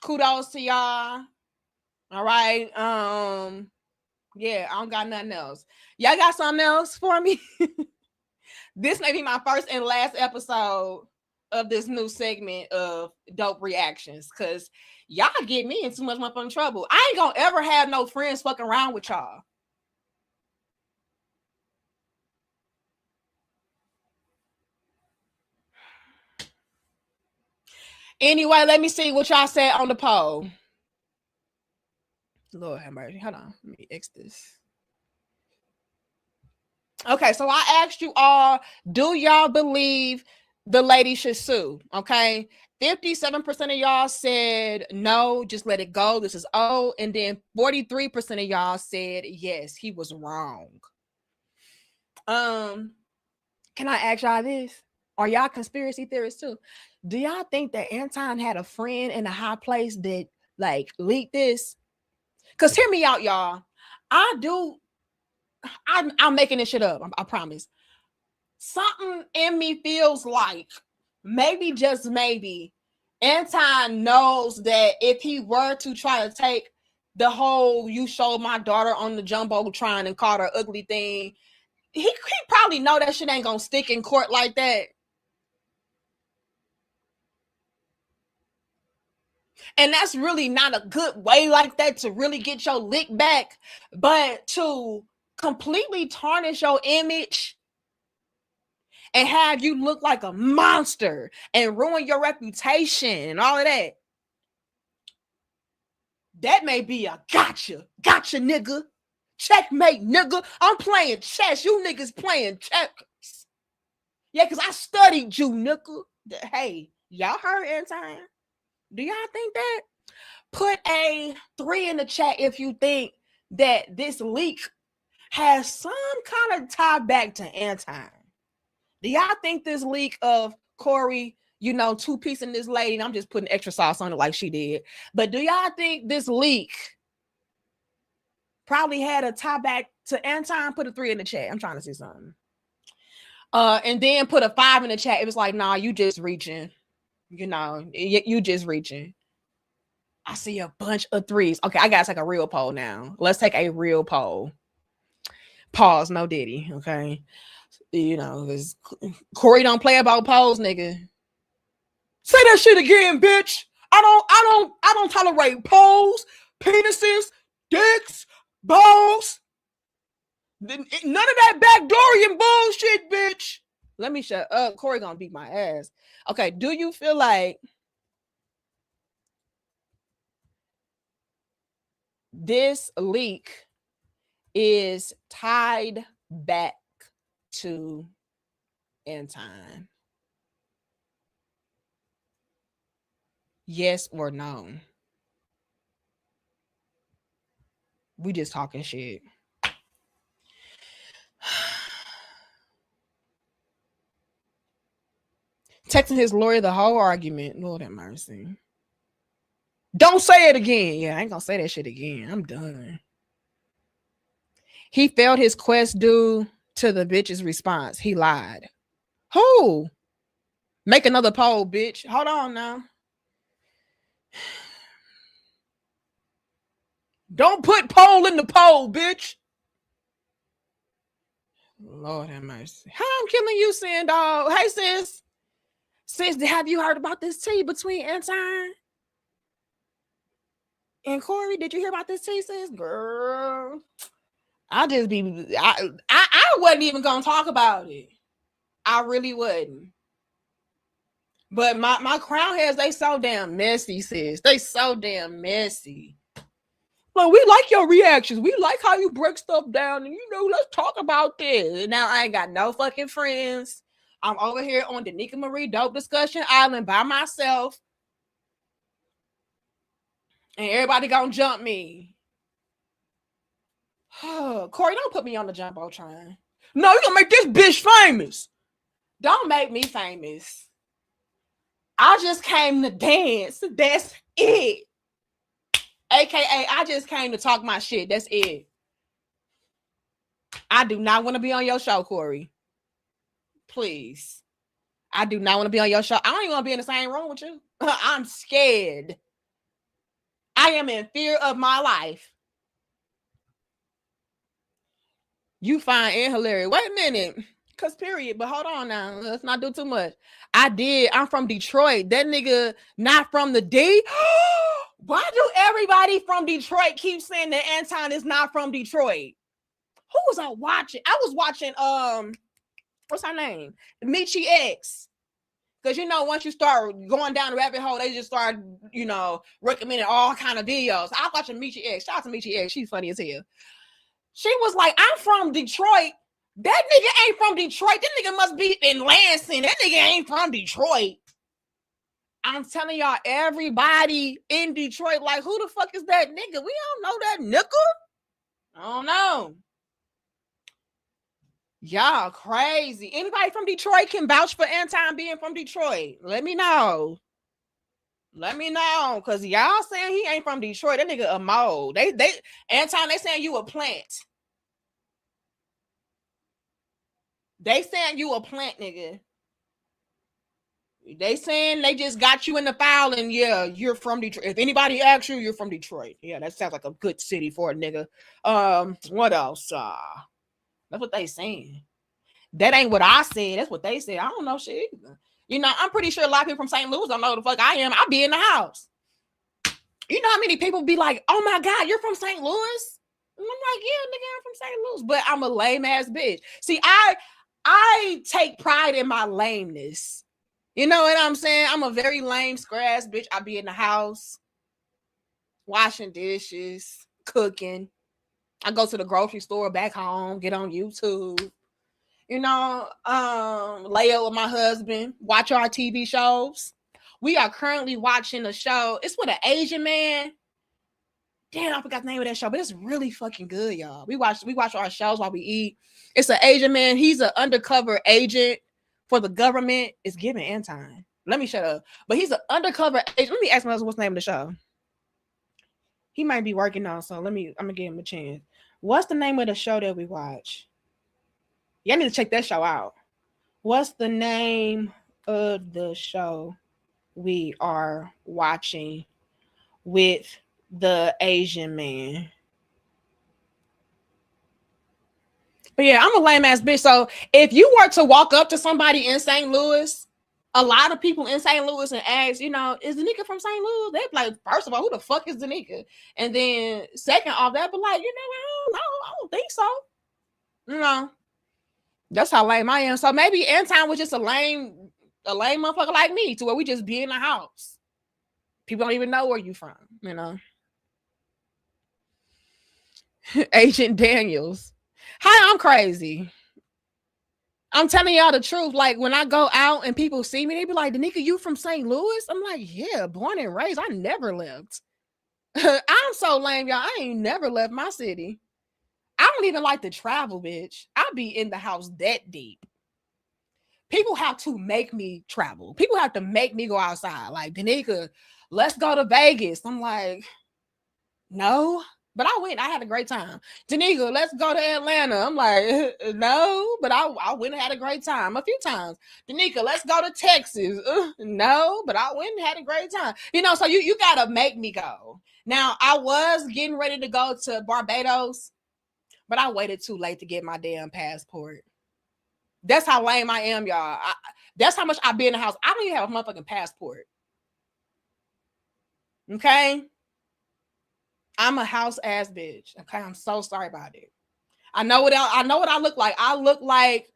Kudos to y'all. All right. Yeah, I don't got nothing else. Y'all got something else for me? This may be my first and last episode of this new segment of dope reactions, because y'all get me in too much motherfucking trouble. I ain't gonna ever have no friends fucking around with y'all. Anyway, let me see what y'all said on the poll. Lord have mercy. Hold on. Let me X this. Okay, so I asked you all, do y'all believe the lady should sue? Okay. 57% of y'all said no, just let it go. This is old. And then 43% of y'all said yes, he was wrong. Can I ask y'all this? Are y'all conspiracy theorists too? Do y'all think that Anton had a friend in a high place that like leaked this? Because hear me out, y'all. I'm making this shit up. I promise. Something in me feels like maybe, just maybe, Anton knows that if he were to try to take the whole "you showed my daughter on the jumbotron and called her ugly" thing, he probably know that shit ain't gonna stick in court like that. And that's really not a good way like that to really get your lick back, but to completely tarnish your image and have you look like a monster and ruin your reputation and all of that. That may be a gotcha, nigga. Checkmate, nigga. I'm playing chess. You niggas playing checkers. Yeah, because I studied you, nigga. Hey, y'all heard Anton? Do y'all think that? Put a 3 in the chat if you think that this leak has some kind of tie back to Anton. Do y'all think this leak of Corey, two-piecing this lady, and I'm just putting extra sauce on it like she did, but do y'all think this leak probably had a tie back to Anton? Put a 3 in the chat. I'm trying to see something. And then put a 5 in the chat. It was like, nah, you just reaching. You just reaching. I see a bunch of 3s. Okay, I gotta take a real poll now. Let's take a real poll. Pause, no Diddy, okay? Because Corey don't play about polls, nigga. Say that shit again, bitch. I don't tolerate polls, penises, dicks, balls. None of that backdoorian bullshit, bitch. Let me shut up. Corey gonna beat my ass. Okay, do you feel like this leak is tied back to Anton? Yes or no? We just talking shit. Texting his lawyer the whole argument. Lord have mercy. Don't say it again. Yeah, I ain't gonna say that shit again. I'm done. He failed his quest due to the bitch's response. He lied. Who? Make another poll, bitch. Hold on now. Don't put poll in the poll, bitch. Lord have mercy. How I'm killing you, Sin Dog. Hey, sis. Sis, have you heard about this tea between Anton and Corey? Did you hear about this tea, sis? Girl, I wasn't even gonna talk about it. I really wouldn't. But my crown heads, they so damn messy, sis. They so damn messy. Like, we like your reactions. We like how you break stuff down. And, let's talk about this. Now, I ain't got no fucking friends. I'm over here on Danica Marie Dope Discussion Island by myself. And everybody gonna jump me. Corey, don't put me on the jumbotron. No, you're gonna make this bitch famous. Don't make me famous. I just came to dance. That's it. AKA, I just came to talk my shit. That's it. I do not want to be on your show, Corey. Please. I do not want to be on your show. I don't even want to be in the same room with you. I'm scared. I am in fear of my life. You fine and hilarious. Wait a minute. Cause period. But hold on now. Let's not do too much. I'm from Detroit. That nigga not from the D. Why do everybody from Detroit keep saying that Anton is not from Detroit? Who was I watching? I was watching what's her name? Michi X. Because once you start going down the rabbit hole, they just start, recommending all kind of videos. I was watching Michi X. Shout out to Michi X. She's funny as hell. She was like, I'm from Detroit. That nigga ain't from Detroit. That nigga must be in Lansing. That nigga ain't from Detroit. I'm telling y'all, everybody in Detroit, like, who the fuck is that nigga? We don't know that nigga. I don't know. Y'all crazy. Anybody from Detroit can vouch for Anton being from Detroit? Let me know. Let me know, cause y'all saying he ain't from Detroit. That nigga a mole. They Anton, they saying you a plant. They saying you a plant, nigga. They saying they just got you in the file, and yeah, you're from Detroit. If anybody asks you, you're from Detroit. Yeah, that sounds like a good city for a nigga. What else? That's what they saying. That ain't what I said. That's what they said. I don't know shit either. You know, I'm pretty sure a lot of people from St. Louis don't know who the fuck I am. I'll be in the house. You know how many people be like, "Oh my God, you're from St. Louis?" And I'm like, "Yeah, nigga, I'm from St. Louis," but I'm a lame ass bitch. See, I take pride in my lameness. You know what I'm saying? I'm a very lame, scrass bitch. I be in the house, washing dishes, cooking. I go to the grocery store back home, get on YouTube. You know, lay up with my husband, watch our TV shows. We are currently watching a show. It's with an Asian man. Damn, I forgot the name of that show, but it's really fucking good, y'all. We watch our shows while we eat. It's an Asian man. He's an undercover agent for the government. It's giving Anton. Let me shut up. But he's an undercover agent. Let me ask my husband what's the name of the show. He might be working on, so I'm gonna give him a chance. What's the name of the show that we watch? Y'all need to check that show out. What's the name of the show we are watching with the Asian man? But yeah, I'm a lame ass bitch. So if you were to walk up to somebody in St. Louis, a lot of people in St. Louis and ask, you know, is Danica from St. Louis? They'd be like, first of all, who the fuck is Danica? And then second off, they'd be like, you know, I don't think so. You know, that's how lame I am. So maybe Anton was just a lame motherfucker like me, to where we just be in the house. People don't even know where you from, you know. Agent Daniels. Hi, I'm crazy. I'm telling y'all the truth. Like, when I go out and people see me, they be like, Danica, you from St. Louis? I'm like, yeah, born and raised. I never left. I'm so lame, y'all. I ain't never left my city. I don't even like to travel, bitch. I'll be in the house that deep. People have to make me travel. People have to make me go outside. Like, Danica, let's go to Vegas. I'm like, no. But I went. I had a great time. Danica, let's go to Atlanta. I'm like, no, but I went and had a great time a few times. Danica, let's go to Texas. No, but I went and had a great time. You know, so you gotta make me go. Now, I was getting ready to go to Barbados, but I waited too late to get my damn passport. That's how lame I am, y'all. That's how much I be in the house. I don't even have a motherfucking passport. Okay? I'm a house ass bitch. Okay, I'm so sorry about it. I know what I look like. I look like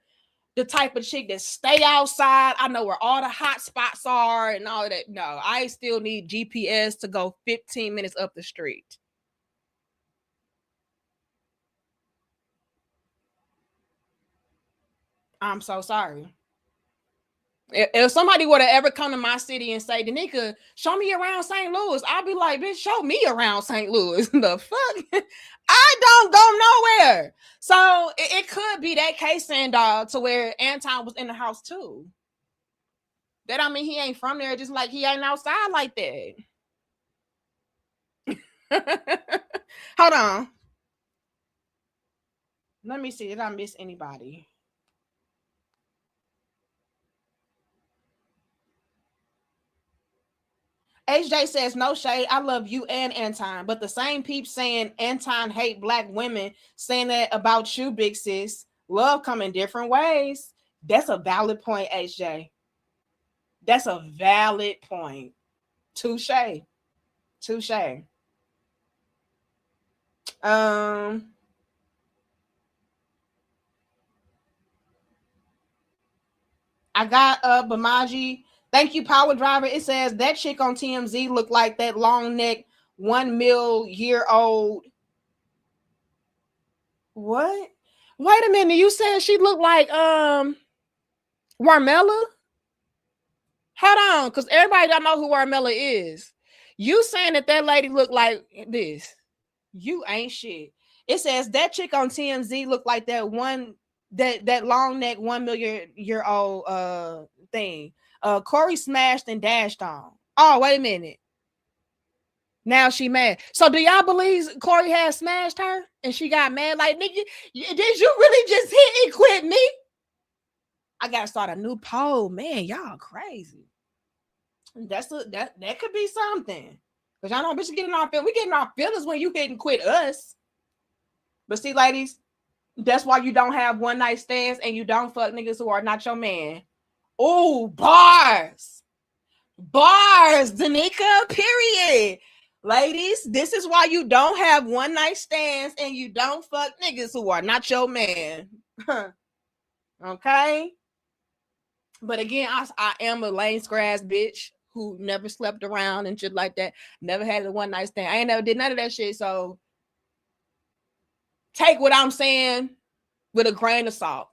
the type of chick that stay outside. I know where all the hot spots are and all that. No, I still need GPS to go 15 minutes up the street. I'm so sorry. If somebody were to ever come to my city and say, Danica, show me around St. Louis, I'll be like, bitch, show me around St. Louis. The fuck? I don't go nowhere. So it could be that case, dog, to where Anton was in the house too. That I mean, he ain't from there, just like he ain't outside like that. Hold on. Let me see. Did I miss anybody? HJ says, no shade. I love you and Anton. But the same peeps saying Anton hate black women, saying that about you, big sis. Love come in different ways. That's a valid point, HJ. That's a valid point. Touche. Touche. I got Bamaji. Thank you, Power Driver. It says that chick on TMZ looked like that long neck 1 year old. What? Wait a minute. You said she looked like Warmella? Hold on, because everybody don't know who Warmella is. You saying that lady looked like this? You ain't shit. It says that chick on TMZ looked like that long neck 1 year old thing. Corey smashed and dashed on. Oh, wait a minute. Now she mad. So do y'all believe Corey had smashed her and she got mad? Like, nigga, did you really just hit and quit me? I gotta start a new poll. Man, y'all crazy. That could be something. Because y'all know bitches getting our feelings. We getting our feelings when you hit and quit us. But see, ladies, that's why you don't have one night stands and you don't fuck niggas who are not your man. Oh, bars. Bars, Danica, period. Ladies, this is why you don't have one night stands and you don't fuck niggas who are not your man. Okay? But again, I am a lame grass bitch who never slept around and shit like that. Never had a one night stand. I ain't never did none of that shit. So take what I'm saying with a grain of salt.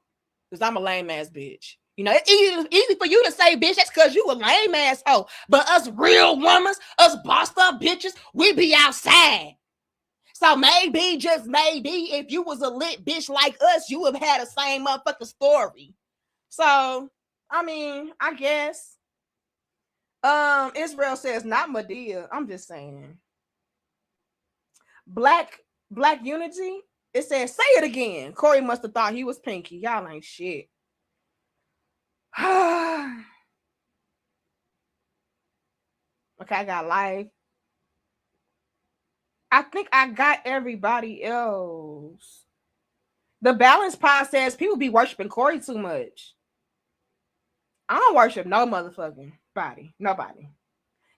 Because I'm a lame ass bitch. You know, it's easy for you to say, bitch, that's because you a lame ass hoe. But us real women, us bossed up bitches, we be outside. So maybe, just maybe, if you was a lit bitch like us, you would have had the same motherfucking story. So, I mean, I guess. Israel says, not Madea. I'm just saying. Black unity. It says, say it again. Corey must have thought he was Pinky. Y'all ain't shit. Okay, I got life. I think I got everybody else. The Balance Pod says people be worshiping Corey too much. I don't worship no motherfucking body. Nobody.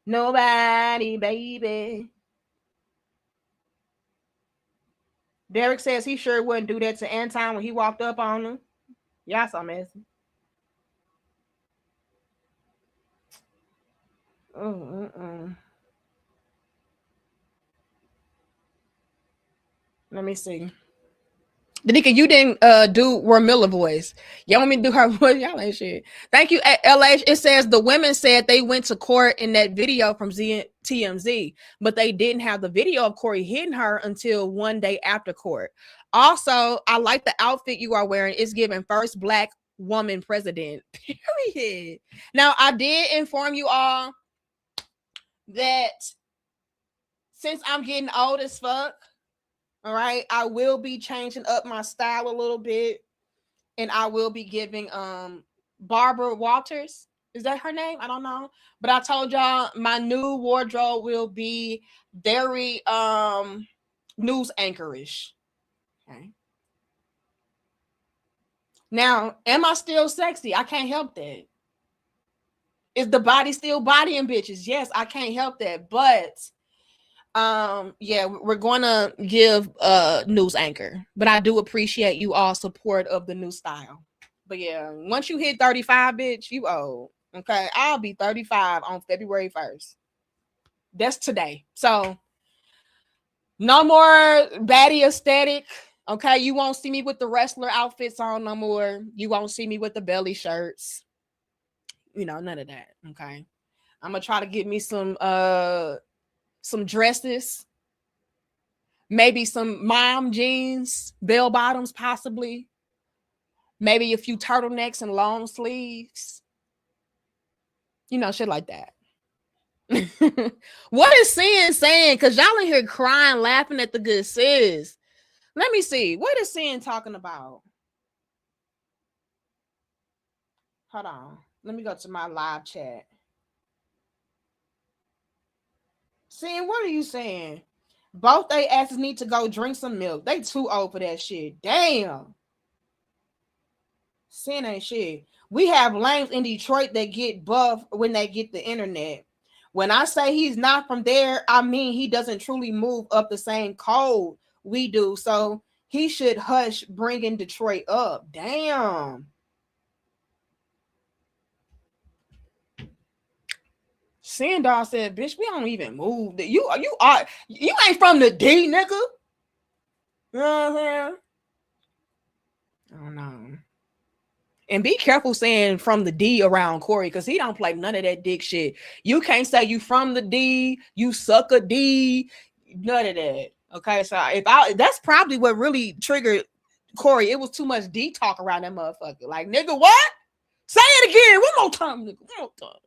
Nobody, baby. Derek says he sure wouldn't do that to Anton when he walked up on him. Y'all so messy. Let me see. Danica, you didn't do Ramilla voice. Y'all want me to do her voice? Y'all ain't shit. Thank you, LH. It says the women said they went to court in that video from TMZ, but they didn't have the video of Corey hitting her until one day after court. Also, I like the outfit you are wearing. It's giving first Black woman president. Period. Now, I did inform you all that since I'm getting old as fuck, all right, I will be changing up my style a little bit, and I will be giving Barbara Walters, is that her name? I don't know, but I told y'all my new wardrobe will be very news anchorish. Okay. Now, am I still sexy? I can't help that. Is the body still bodying bitches? Yes, I can't help that, but yeah, we're gonna give news anchor, but I do appreciate you all support of the new style. But yeah, once you hit 35, bitch, you old. Okay, I'll be 35 on February 1st. That's today. So no more baddie aesthetic. Okay, you won't see me with the wrestler outfits on no more. You won't see me with the belly shirts. You know, none of that. Okay, I'm gonna try to get me some dresses, maybe some mom jeans, bell bottoms, possibly, maybe a few turtlenecks and long sleeves, you know, shit like that. What is Sin saying? Because y'all in here crying, laughing at the good sis. Let me see. What is Sin talking about? Hold on. Let me go to my live chat. Sin, what are you saying? Both they asses need to go drink some milk. They too old for that shit. Damn. Sin ain't shit. We have lames in Detroit that get buff when they get the internet. When I say he's not from there, I mean he doesn't truly move up the same code we do. So he should hush bringing Detroit up. Damn. Sandar said, bitch, we don't even move. You ain't from the D, nigga. You know what I'm saying? I don't know. And be careful saying from the D around Corey, because he don't play none of that dick shit. You can't say you from the D, you suck a D, none of that. Okay, so that's probably what really triggered Corey. It was too much D talk around that motherfucker. Like, nigga, what? Say it again. One more time, nigga. One more time.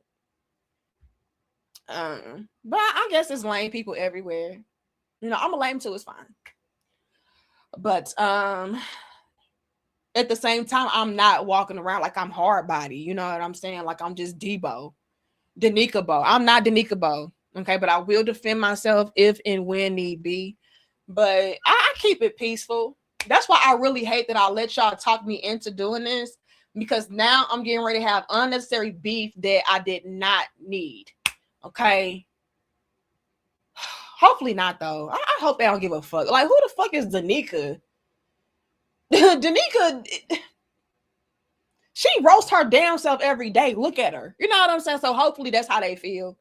But I guess it's lame people everywhere. You know, I'm a lame too. It's fine. But at the same time, I'm not walking around like I'm hard body. You know what I'm saying? Like I'm just Danica Bo. I'm not Danica Bo. Okay, but I will defend myself if and when need be. But I keep it peaceful. That's why I really hate that I let y'all talk me into doing this, because now I'm getting ready to have unnecessary beef that I did not need. Okay. Hopefully not though. I hope they don't give a fuck. Like, who the fuck is Danica? Danica, she roasts her damn self every day. Look at her. You know what I'm saying? So hopefully that's how they feel.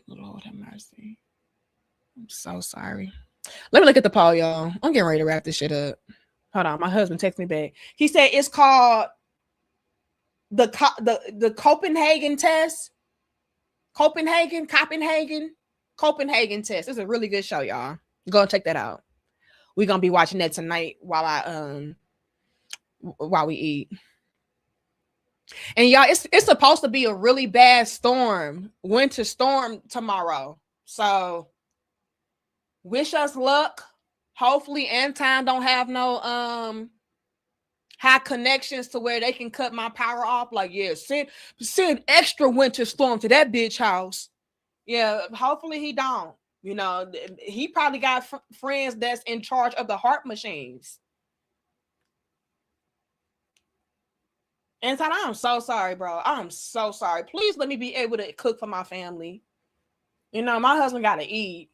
Lord have mercy. I'm so sorry. Let me look at the poll, y'all. I'm getting ready to wrap this shit up. Hold on. My husband texted me back. He said it's called the Copenhagen test. Copenhagen test. It's a really good show, y'all. Go and check that out. We're gonna be watching that tonight while we eat. And y'all, it's supposed to be a really bad storm, winter storm tomorrow. So wish us luck. Hopefully Anton don't have no high connections to where they can cut my power off. Like, yeah, send extra winter storm to that bitch house. Yeah, hopefully he don't. You know, he probably got friends that's in charge of the heart machines. Anton, I'm so sorry, bro. I'm so sorry. Please let me be able to cook for my family. You know, my husband got to eat.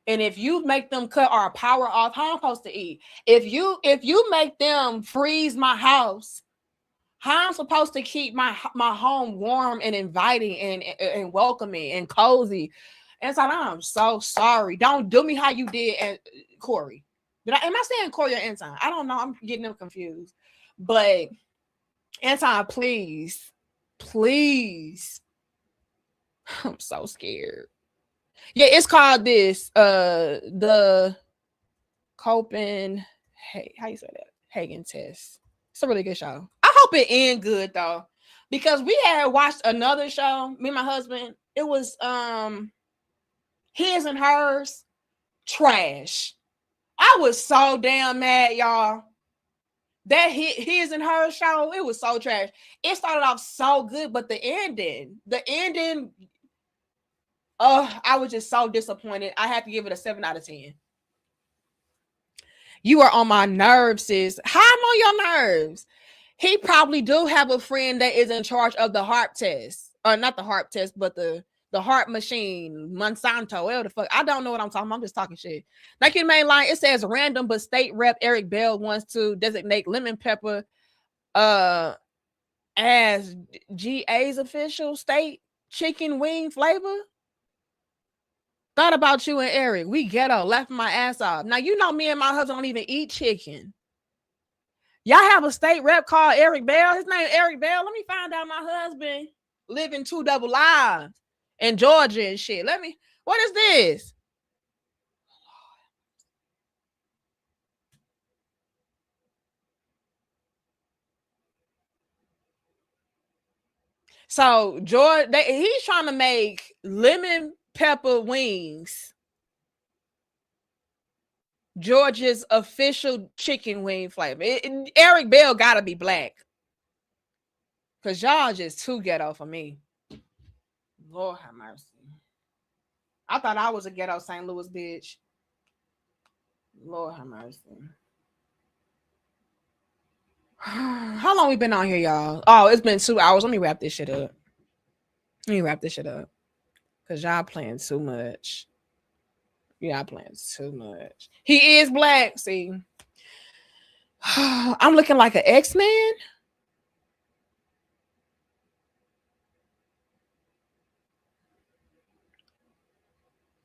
And if you make them cut our power off, how I'm supposed to eat? If you make them freeze my house, how I'm supposed to keep my home warm and inviting and welcoming and cozy? And so I'm so sorry. Don't do me how you did Corey. Am I saying Corey or Anton? I don't know. I'm getting them confused. But Anton, please. I'm so scared. Yeah, it's called this. The Copenhagen. How you say that? Hagen test. It's a really good show. I hope it ends good though, because we had watched another show. Me and my husband. It was His and Hers. Trash. I was so damn mad, y'all. That His and Hers show, it was so trash. It started off so good, but the ending. I was just so disappointed. I had to give it a 7 out of 10. You are on my nerves, sis. How I'm on your nerves? He probably do have a friend that is in charge of the heart test. Or not the heart test, but the heart machine, Monsanto, whatever the fuck. I don't know what I'm talking about. I'm just talking shit. Like in main line, it says random, but state rep Eric Bell wants to designate lemon pepper as GA's official state chicken wing flavor. Thought about you and Eric. We ghetto, laughing my ass off. Now, you know me and my husband don't even eat chicken. Y'all have a state rep called Eric Bell. His name is Eric Bell. Let me find out my husband living 2 double lives in Georgia and shit. What is this? So, George, he's trying to make lemon pepper wings Georgia's official chicken wing flavor. Eric Bell gotta be black, because y'all just too ghetto for me. Lord have mercy. I thought I was a ghetto St. Louis bitch. Lord have mercy. How long we been on here, y'all? Oh, it's been 2 hours. Let me wrap this shit up. Because y'all playing too much. Y'all playing too much. He is black, see. I'm looking like an X-Man.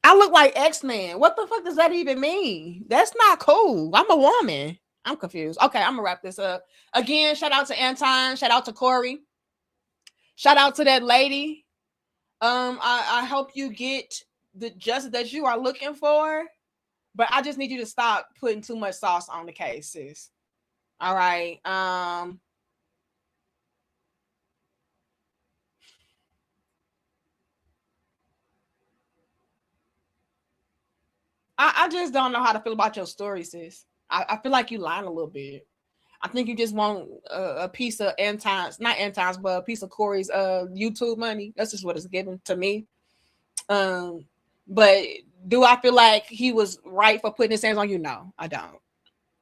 I look like X-Man. What the fuck does that even mean? That's not cool. I'm a woman. I'm confused. Okay, I'm gonna wrap this up. Again, shout out to Anton. Shout out to Corey. Shout out to that lady. I hope you get the justice that you are looking for. But I just need you to stop putting too much sauce on the case, sis. All right. I just don't know how to feel about your story, sis. I feel like you lying a little bit. I think you just want a piece of not Anton's, but a piece of Corey's YouTube money. That's just what it's given to me. But do I feel like he was right for putting his hands on you? No, I don't.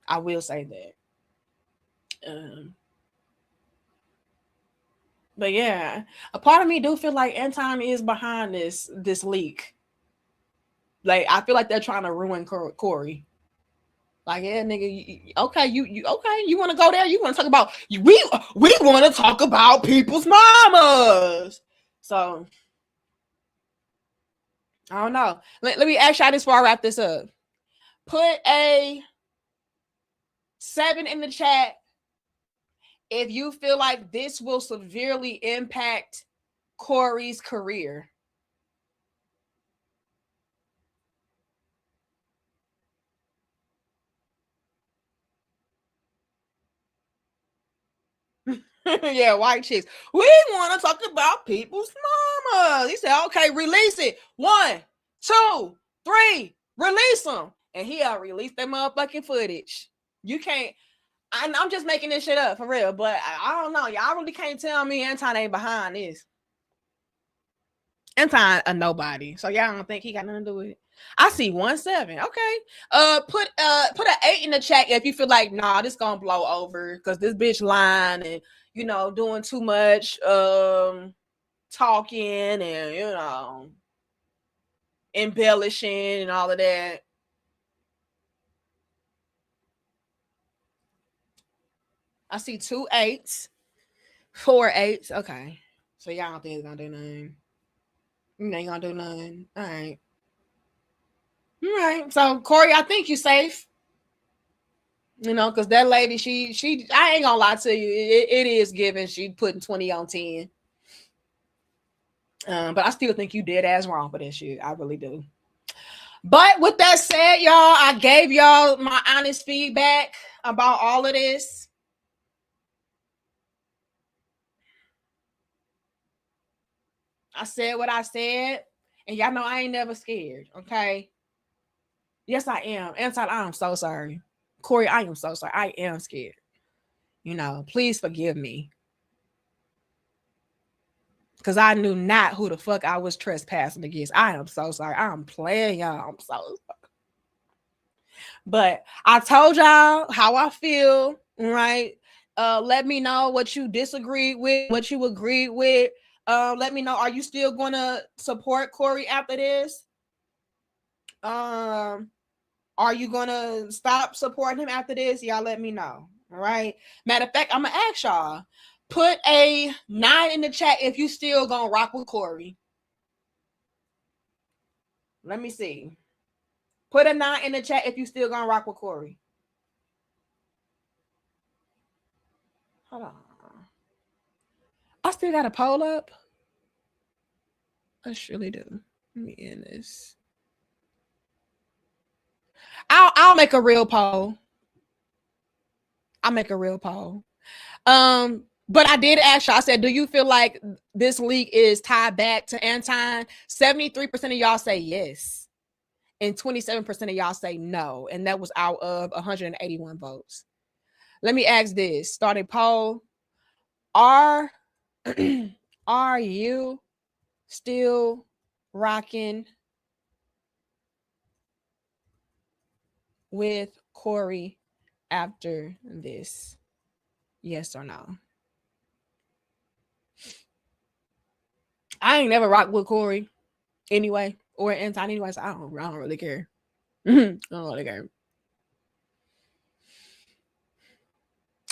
I will say that. But yeah, a part of me do feel like Anton is behind this leak. Like, I feel like they're trying to ruin Corey. Like, yeah, nigga, okay, you okay? You want to go there? You want to talk about we want to talk about people's mamas. So I don't know. Let me ask y'all this before I wrap this up. Put a 7 in the chat if you feel like this will severely impact Corey's career. Yeah, white chicks. We want to talk about people's mamas. He said, okay, release it. 1, 2, 3, release them. And he'll release that motherfucking footage. You can't. I'm just making this shit up for real, but I don't know. Y'all really can't tell me Anton ain't behind this. Anton a nobody. So y'all don't think he got nothing to do with it. I see 1-7. Okay. Put an 8 in the chat if you feel like, nah, this gonna blow over because this bitch lying and doing too much talking and embellishing and all of that. I see 2 8s, 4 8s. Okay. So y'all don't think it's gonna do nothing. You ain't gonna do nothing. All right. All right. So Corey, I think you're safe. Because that lady, she I ain't gonna lie to you. It is given she putting 20 on 10. But I still think you dead ass wrong for that shit. I really do. But with that said, y'all, I gave y'all my honest feedback about all of this. I said what I said, and y'all know I ain't never scared, okay? Yes, I am. Anton, I am so sorry. Corey, I am so sorry. I am scared. Please forgive me. Because I knew not who the fuck I was trespassing against. I am so sorry. I'm playing, y'all. I'm so sorry. But I told y'all how I feel, right? Let me know what you disagreed with, what you agreed with. Let me know, are you still going to support Corey after this? Are you going to stop supporting him after this? Y'all let me know. All right. Matter of fact, I'm going to ask y'all. Put a 9 in the chat if you still going to rock with Corey. Let me see. Put a 9 in the chat if you still going to rock with Corey. Hold on. I still got a poll up. I surely do. Let me end this. I'll make a real poll. I'll make a real poll. But I did ask y'all, I said, do you feel like this leak is tied back to Anton? 73% of y'all say yes. And 27% of y'all say no. And that was out of 181 votes. Let me ask this. Starting poll. Are you still rocking with Corey after this? Yes or no? I ain't never rocked with Corey anyway, or Anton anyway, so I don't really care. I don't really care.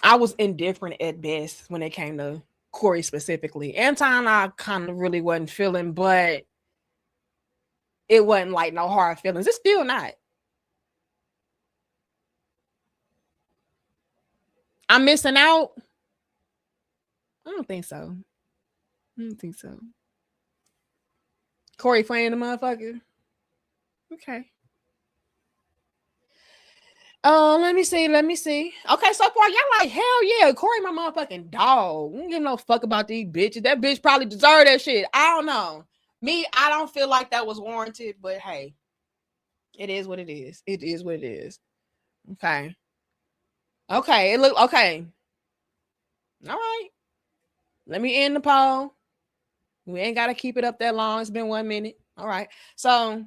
I was indifferent at best when it came to Corey specifically. Anton, I kind of really wasn't feeling, but it wasn't like no hard feelings. It's still not. I'm missing out? I don't think so. Corey playing the motherfucker. Okay. Let me see. Okay, so far y'all like, hell yeah, Corey my motherfucking dog. I don't give no fuck about these bitches. That bitch probably deserved that shit. I don't know. Me, I don't feel like that was warranted, but hey, It is what it is. It is what it is. Okay. Okay. It look okay. All right. Let me end the poll. We ain't got to keep it up that long. It's been 1 minute. All right. So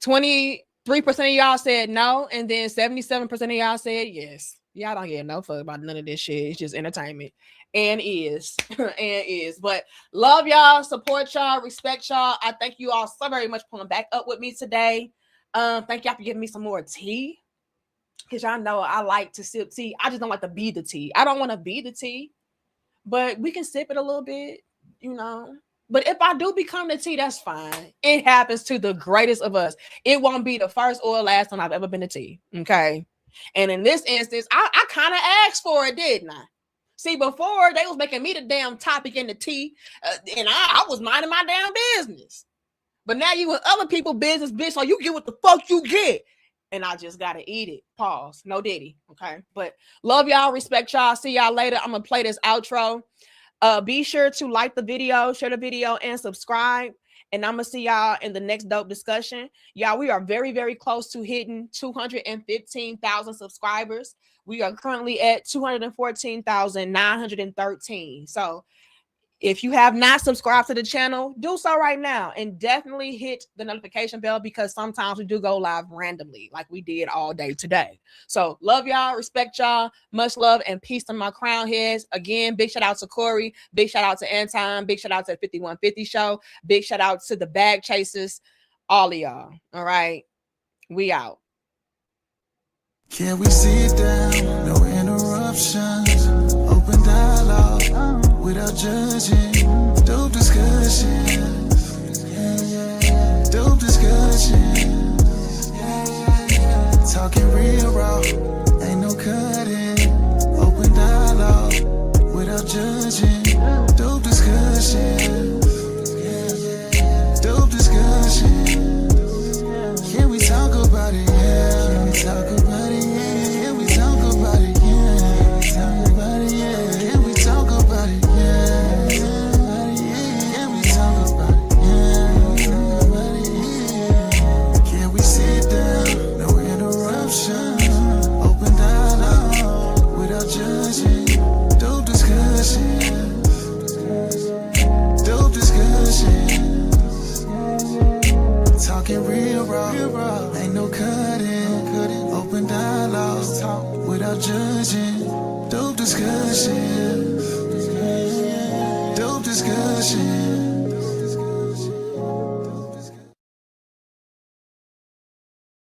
23% of y'all said no, and then 77% of y'all said yes. Y'all don't get no fuck about none of this shit. It's just entertainment. And is. And is. But love y'all, support y'all, respect y'all. I thank you all so very much for pulling back up with me today. Thank y'all for giving me some more tea. Because y'all know I like to sip tea. I just don't like to be the tea. I don't want to be the tea. But we can sip it a little bit, you know. But if I do become the tea, that's fine. It happens to the greatest of us. It won't be the first or last time I've ever been a tea. Okay. And in this instance, I kind of asked for it, didn't I? See, before they was making me the damn topic in the tea, and I was minding my damn business. But now you in other people's business, bitch, so you get what the fuck you get. And I just gotta eat it. Pause. No diddy. Okay. But love y'all, respect y'all. See y'all later. I'm gonna play this outro. Be sure to like the video, share the video, and subscribe. And I'm gonna see y'all in the next dope discussion. Y'all, we are very, very close to hitting 215,000 subscribers. We are currently at 214,913. So if you have not subscribed to the channel, do so right now, and definitely hit the notification bell, because sometimes we do go live randomly like we did all day today. So love y'all, respect y'all, much love and peace to my crown heads. Again, big shout out to Corey, big shout out to Anton, big shout out to the 5150 show, big shout out to the bag chasers, all of y'all. All right, we out. Can we sit down? No interruptions. Open dialogue without judging. Dope discussions. Dope discussions. Talking real raw. Ain't no cutting. Open dialogue without judging. Dope discussions. Dope discussions. Can we talk about it? Yeah. Can we talk about it? Yeah. Can we talk about it? Yeah. Talk about it? Yeah. Can we talk about it? Yeah. Can we talk about it? Yeah. Talk about it? Yeah. Can we sit down? No interruption. Open dialogue without judging. Dope discussion. Dope discussion. Talking real raw, ain't no cutting. Open dialogue without judging. Dope discussion. Dope discussion.